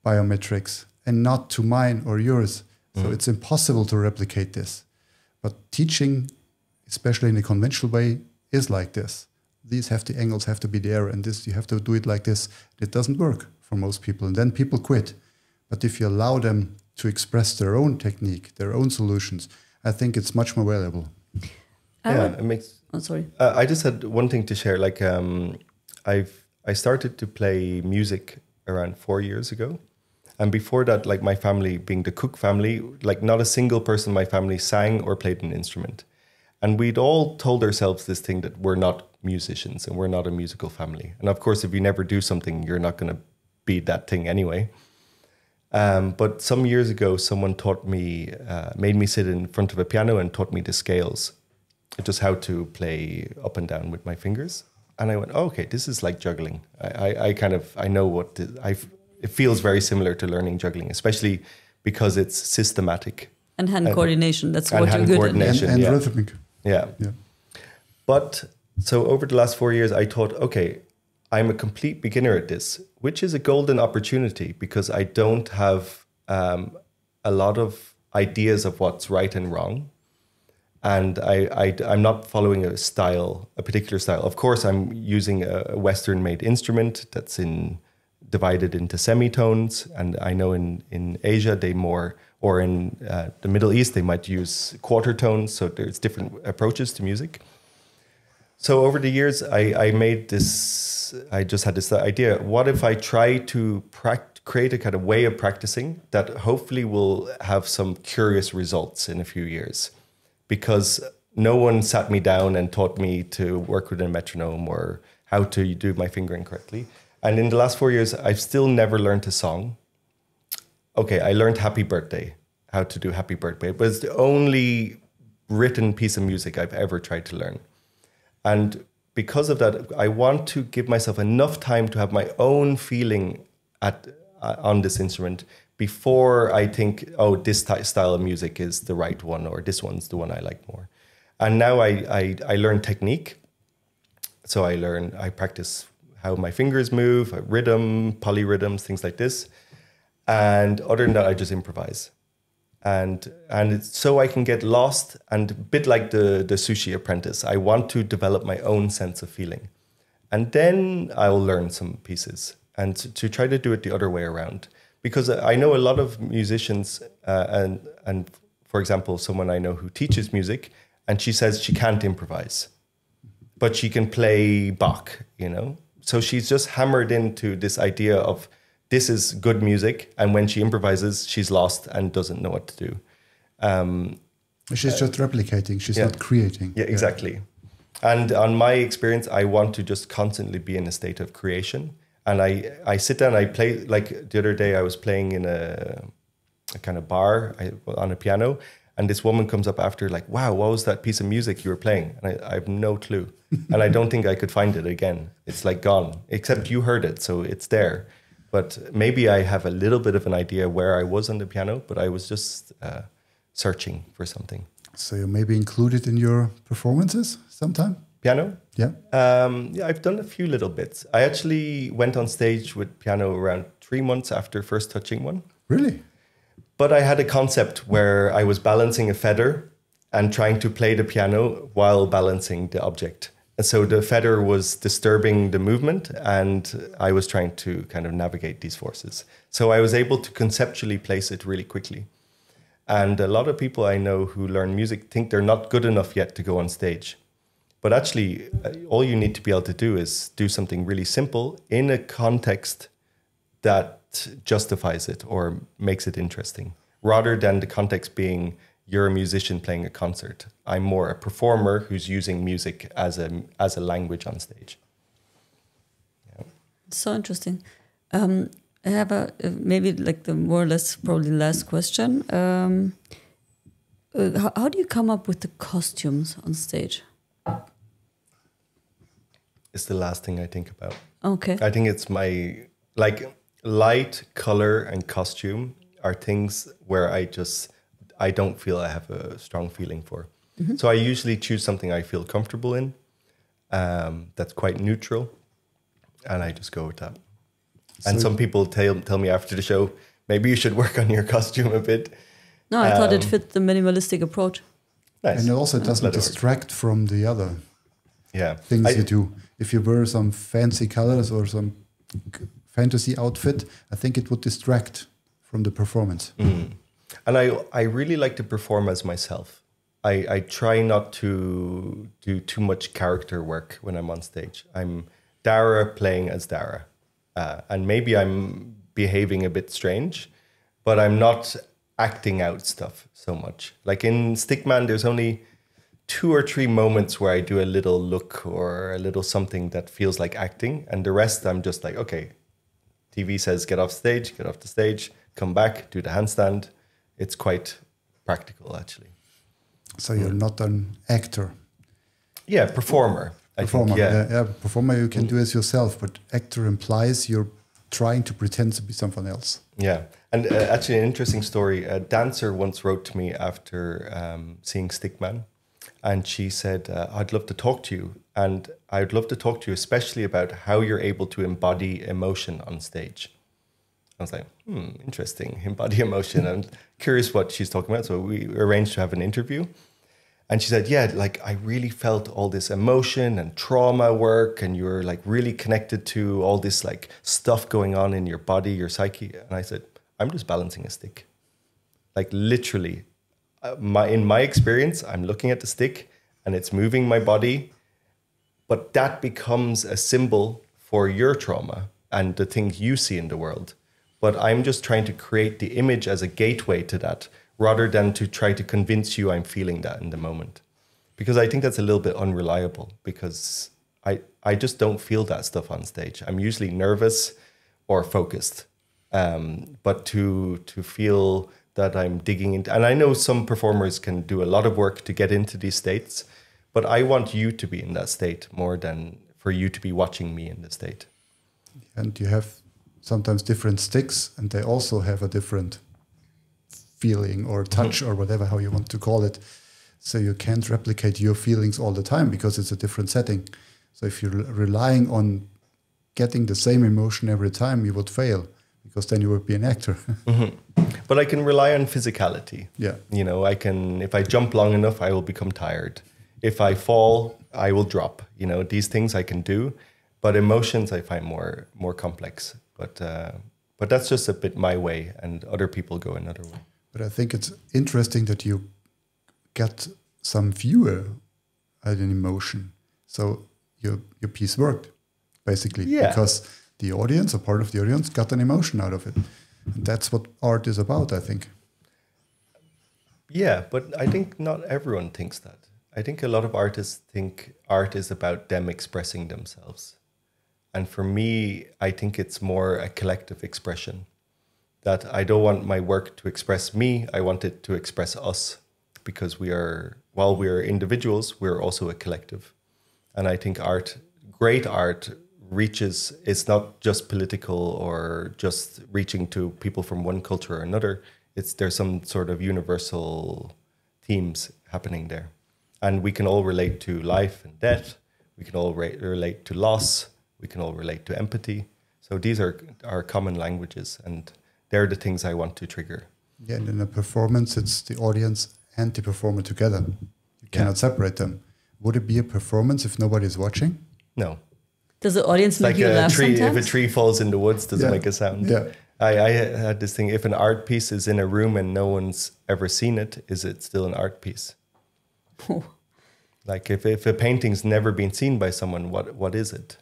biometrics and not to mine or yours. So it's impossible to replicate this. But teaching, especially in a conventional way, is like this. The angles have to be there, and this you have to do it like this. It doesn't work for most people, and then people quit. But if you allow them to express their own technique, their own solutions, I think it's much more valuable. It makes. Oh, sorry. I just had one thing to share. Like, I started to play music around 4 years ago, and before that, like my family, being the Cook family, like not a single person in my family sang or played an instrument, and we'd all told ourselves this thing that we're not musicians and we're not a musical family. And of course, if you never do something, you're not going to be that thing anyway. But some years ago, someone taught me, made me sit in front of a piano and taught me the scales, just how to play up and down with my fingers. And I went, oh, okay, this is like juggling. I know what it feels very similar to learning juggling, especially because it's systematic. And hand coordination, that's what you're good at. And rhythmic. Yeah. But so over the last 4 years, I thought, okay, I'm a complete beginner at this, which is a golden opportunity because I don't have a lot of ideas of what's right and wrong. And I'm not following a particular style. Of course, I'm using a Western-made instrument that's divided into semitones. And I know in Asia, or in the Middle East, they might use quarter tones. So there's different approaches to music. So over the years, I just had this idea. What if I try to create a kind of way of practicing that hopefully will have some curious results in a few years? Because no one sat me down and taught me to work with a metronome or how to do my fingering correctly. And in the last 4 years, I've still never learned a song. Okay, I learned Happy Birthday, how to do Happy Birthday, but it's the only written piece of music I've ever tried to learn. And because of that, I want to give myself enough time to have my own feeling on this instrument before I think, oh, this style of music is the right one or this one's the one I like more. And now I learn technique. So I practice how my fingers move, rhythm, polyrhythms, things like this. And other than that, I just improvise. And it's so I can get lost, and a bit like the sushi apprentice, I want to develop my own sense of feeling. And then I'll learn some pieces, and to try to do it the other way around. Because I know a lot of musicians, and for example, someone I know who teaches music, and she says she can't improvise, but she can play Bach, you know? So she's just hammered into this idea of this is good music, and when she improvises, she's lost and doesn't know what to do. She's just replicating, she's not creating. Yeah, exactly. And on my experience, I want to just constantly be in a state of creation. And I sit down, I play, like the other day I was playing in a kind of bar on a piano, and this woman comes up after like, wow, what was that piece of music you were playing? And I have no clue. And I don't think I could find it again. It's like gone, except you heard it, so it's there. But maybe I have a little bit of an idea where I was on the piano, but I was just searching for something. So you maybe include it in your performances sometime? Piano? Yeah. Yeah, I've done a few little bits. I actually went on stage with piano around 3 months after first touching one. Really? But I had a concept where I was balancing a feather and trying to play the piano while balancing the object. And so the feather was disturbing the movement, and I was trying to kind of navigate these forces. So I was able to conceptually place it really quickly. And a lot of people I know who learn music think they're not good enough yet to go on stage. But actually, all you need to be able to do is do something really simple in a context that justifies it or makes it interesting, rather than the context being you're a musician playing a concert. I'm more a performer who's using music as a language on stage. Yeah. So interesting. I have maybe like the more or less probably last question. How do you come up with the costumes on stage? It's the last thing I think about. Okay. I think it's my, like, light, color, and costume are things where I don't feel I have a strong feeling for. Mm-hmm. So I usually choose something I feel comfortable in, that's quite neutral, and I just go with that. So, and some people tell me after the show, maybe you should work on your costume a bit. No, I thought it fit the minimalistic approach. Nice. And it also doesn't distract from the other things you do. If you wear some fancy colors or some fantasy outfit, I think it would distract from the performance. Mm. And I really like to perform as myself. I try not to do too much character work when I'm on stage. I'm Darragh playing as Darragh. And maybe I'm behaving a bit strange, but I'm not acting out stuff so much. Like in Stickman, there's only 2 or 3 moments where I do a little look or a little something that feels like acting. And the rest, I'm just like, okay, TV says get off the stage, come back, do the handstand. It's quite practical, actually. So you're not an actor? Yeah, performer. Performer, yeah. Performer you can do as yourself, but actor implies you're trying to pretend to be someone else. Yeah, and actually an interesting story. A dancer once wrote to me after seeing Stickman, and she said, I'd love to talk to you, and I'd love to talk to you especially about how you're able to embody emotion on stage. I was like, interesting, embody emotion. I'm curious what she's talking about. So we arranged to have an interview. And she said, yeah, like I really felt all this emotion and trauma work, and you're like really connected to all this like stuff going on in your body, your psyche. And I said, I'm just balancing a stick. Like literally, in my experience, I'm looking at the stick and it's moving my body, but that becomes a symbol for your trauma and the things you see in the world. But I'm just trying to create the image as a gateway to that, rather than to try to convince you I'm feeling that in the moment. Because I think that's a little bit unreliable, because I just don't feel that stuff on stage. I'm usually nervous or focused. But to feel that I'm digging into, and I know some performers can do a lot of work to get into these states, but I want you to be in that state more than for you to be watching me in the state. And you have sometimes different sticks, and they also have a different feeling or touch or whatever, how you want to call it. So you can't replicate your feelings all the time because it's a different setting. So if you're relying on getting the same emotion every time, you would fail because then you would be an actor. But I can rely on physicality. Yeah. You know, if I jump long enough, I will become tired. If I fall, I will drop. You know, these things I can do, but emotions I find more complex. But that's just a bit my way, and other people go another way. But I think it's interesting that you get some viewer at an emotion. So your piece worked, basically, because the audience, a part of the audience, got an emotion out of it. And that's what art is about, I think. Yeah, but I think not everyone thinks that. I think a lot of artists think art is about them expressing themselves. And for me, I think it's more a collective expression. That I don't want my work to express me, I want it to express us. Because while we are individuals, we're also a collective. And I think great art it's not just political or just reaching to people from one culture or another. There's some sort of universal themes happening there. And we can all relate to life and death. We can all relate to loss. We can all relate to empathy. So these are our common languages, and they're the things I want to trigger. Yeah, and in a performance, it's the audience and the performer together. You cannot separate them. Would it be a performance if nobody is watching? No. Does the audience make you laugh sometimes? If a tree falls in the woods, does it make a sound? Yeah. I had this thing, if an art piece is in a room and no one's ever seen it, is it still an art piece? Oh. Like if a painting's never been seen by someone, what is it?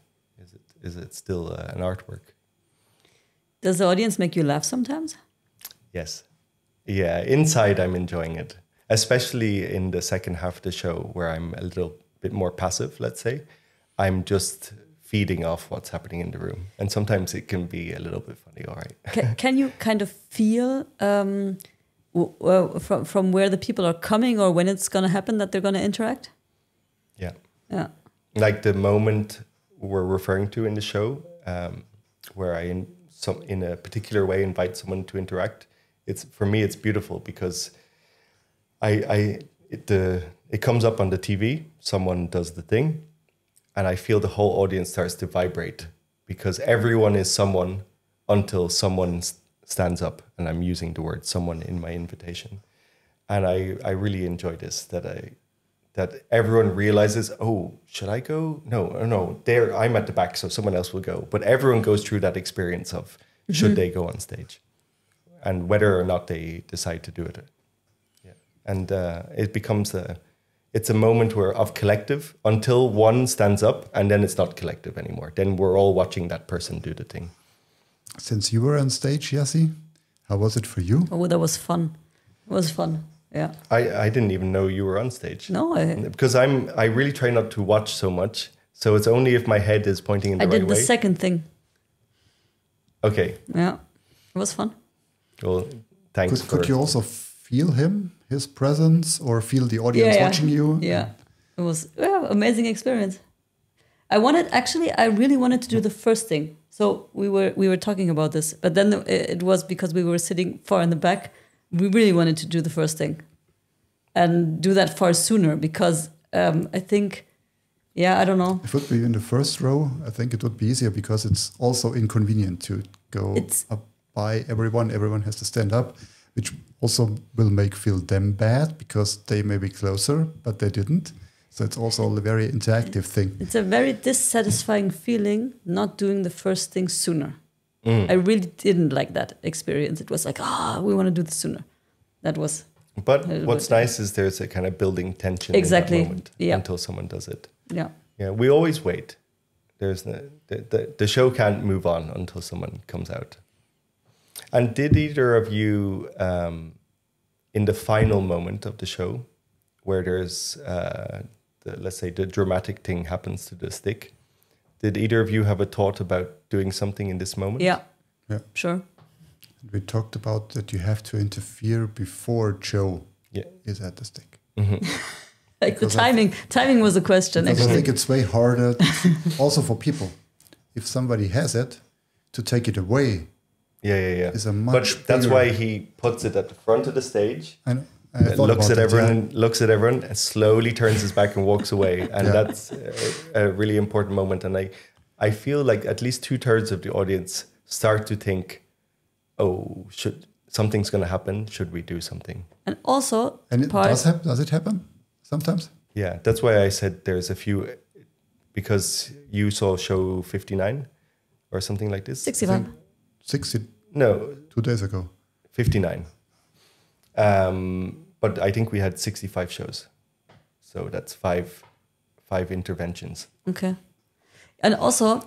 Is it still an artwork? Does the audience make you laugh sometimes? Yes. Yeah, inside I'm enjoying it. Especially in the second half of the show where I'm a little bit more passive, let's say. I'm just feeding off what's happening in the room. And sometimes it can be a little bit funny, all right. Can you kind of feel from where the people are coming or when it's going to happen that they're going to interact? Yeah. Yeah. Like the moment we're referring to in the show, where I in a particular way invite someone to interact. For me, it's beautiful because it comes up on the TV, someone does the thing, and I feel the whole audience starts to vibrate because everyone is someone until someone stands up, and I'm using the word someone in my invitation. And I really enjoy this, that everyone realizes, oh, should I go? No, I'm at the back, so someone else will go. But everyone goes through that experience of should they go on stage, and whether or not they decide to do it. Yeah. And it becomes it's a moment of collective until one stands up, and then it's not collective anymore. Then we're all watching that person do the thing. Since you were on stage, Yassi, how was it for you? Oh, that was fun. It was fun. Yeah. I didn't even know you were on stage. No, because I really try not to watch so much. So it's only if my head is pointing in the right way. I did the second thing. Okay. Yeah. It was fun. Well, thanks. Could you also feel his presence, or feel the audience watching you? Yeah. It was amazing experience. I really wanted to do the first thing. So we were talking about this, but then it was because we were sitting far in the back. We really wanted to do the first thing and do that far sooner because I think, I don't know. If it would be in the first row, I think it would be easier because it's also inconvenient to go up by everyone. Everyone has to stand up, which also will feel them bad because they may be closer, but they didn't. So it's also a very interactive thing. It's a very dissatisfying feeling not doing the first thing sooner. I really didn't like that experience. It was like, we want to do this sooner. That was. But what's nice is there's a kind of building tension in that moment until someone does it. Yeah. Yeah. We always wait. There's the show can't move on until someone comes out. And did either of you, in the final moment of the show, where there's let's say the dramatic thing happens to the stick, did either of you have a thought about doing something in this moment? Yeah. Sure. We talked about that you have to interfere before Joe is at the stick. Mm-hmm. Like the timing was a question. Because I think it's way harder also for people. If somebody has it, to take it away. Yeah. Is a much But that's why he puts it at the front of the stage. I looks at everyone, and slowly turns his back and walks away. And that's a really important moment. And I feel like at least 2/3 of the audience start to think, oh, something's going to happen. Should we do something? And also, does it happen sometimes? Yeah, that's why I said there's a few, because you saw show 59 or something like this. 65. 60. No. 2 days ago. 59. But I think we had 65 shows. So that's five interventions. Okay. And also,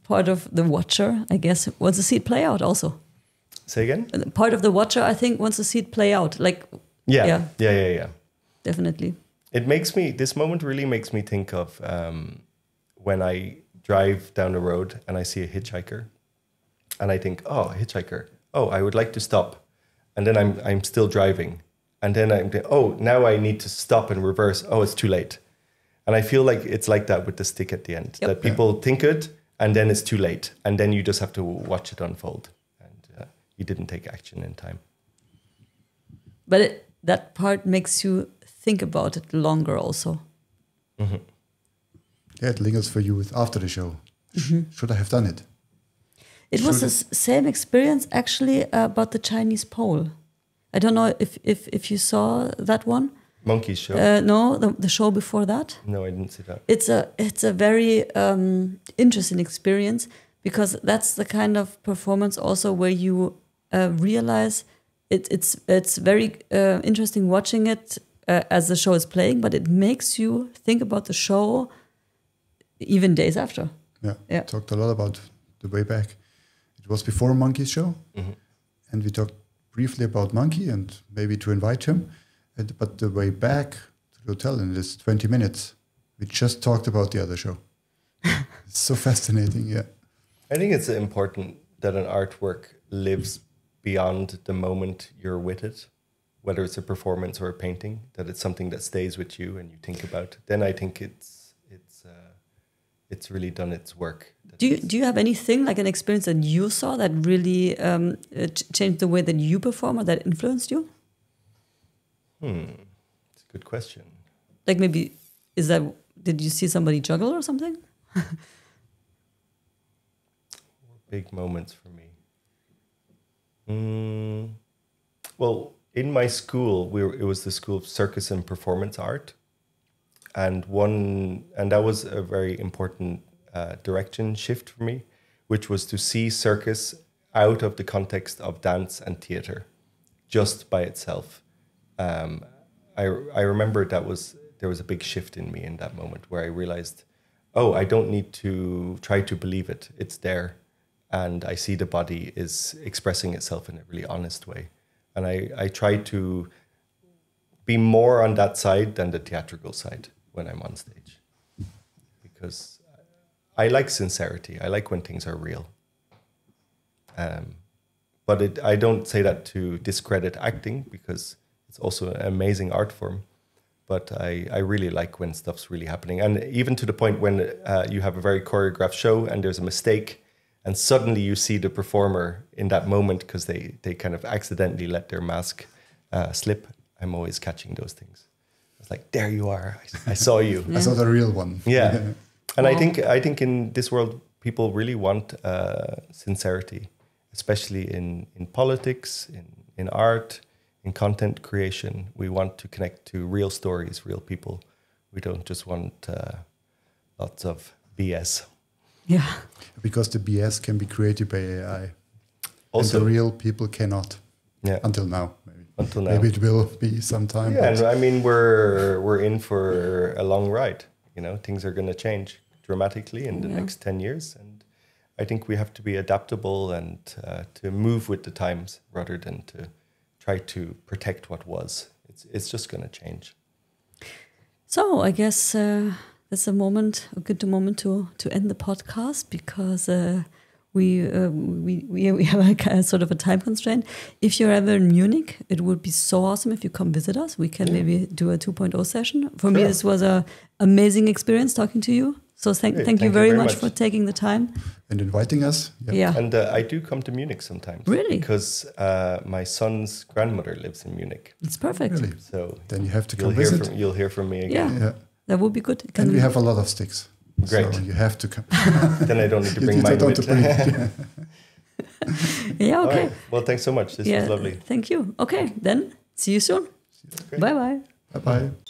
part of the watcher, I guess, wants to see it play out also. Say again? Part of the watcher, I think, wants to see it play out. Like, yeah. Definitely. This moment really makes me think of when I drive down the road and I see a hitchhiker. And I think, oh, a hitchhiker. Oh, I would like to stop. And then I'm still driving. And then I'm thinking, oh, now I need to stop and reverse. Oh, it's too late. And I feel like it's like that with the stick at the end. Yep. That people think it, and then it's too late. And then you just have to watch it unfold. And you didn't take action in time. But that part makes you think about it longer also. Mm-hmm. Yeah, it lingers for you after the show. Mm-hmm. Should I have done it? It was the same experience actually about the Chinese pole. I don't know if you saw that one. Monkey show? No, the show before that. No, I didn't see that. It's a very interesting experience, because that's the kind of performance also where you realize it's very interesting watching it as the show is playing, but it makes you think about the show even days after. Yeah. Talked a lot about the way back. It was before Monkey's show, and we talked briefly about Monkey and maybe to invite him. But the way back to the hotel in this 20 minutes, we just talked about the other show. It's so fascinating, yeah. I think it's important that an artwork lives beyond the moment you're with it, whether it's a performance or a painting, that it's something that stays with you and you think about. Then I think it's really done its work. Do you have anything, like an experience that you saw that really changed the way that you perform or that influenced you? It's a good question. Like maybe, did you see somebody juggle or something? Big moments for me. Well, in my school, it was the School of Circus and Performance Art. And that was a very important direction shift for me, which was to see circus out of the context of dance and theater, just by itself. I remember there was a big shift in me in that moment where I realized, oh, I don't need to try to believe it. It's there. And I see the body is expressing itself in a really honest way. And I try to be more on that side than the theatrical side when I'm on stage. Because I like sincerity. I like when things are real. But I don't say that to discredit acting, because it's also an amazing art form. But I really like when stuff's really happening. And even to the point when you have a very choreographed show and there's a mistake, and suddenly you see the performer in that moment because they kind of accidentally let their mask slip. I'm always catching those things. It's like, there you are. I saw you. I saw the real one. Yeah. And I think in this world, people really want sincerity, especially in politics, in art, in content creation. We want to connect to real stories, real people. We don't just want lots of BS. Yeah. Because the BS can be created by AI. Also, and the real people cannot. Yeah. Until now, maybe. Until now. Maybe it will be sometime. Yeah, and I mean, we're in for a long ride. You know, things are going to change dramatically in the next 10 years. And I think we have to be adaptable and to move with the times rather than to try to protect what was. It's just going to change. So I guess that's a good moment to end the podcast, because we have a kind of sort of a time constraint. If you're ever in Munich, it would be so awesome if you come visit us. We can maybe do a 2.0 session. For me, this was an amazing experience talking to you. So thank you very much for taking the time. And inviting us. Yeah. And I do come to Munich sometimes. Really? Because my son's grandmother lives in Munich. It's perfect. Really? So then you have to come visit. You'll hear from me again. Yeah. That would be good. And we have a lot of sticks. Great. So you have to come. Then I don't need to bring mine with. Yeah, okay. Right. Well, thanks so much. This was lovely. Thank you. Okay, then see you soon. Great. Bye-bye. Bye-bye.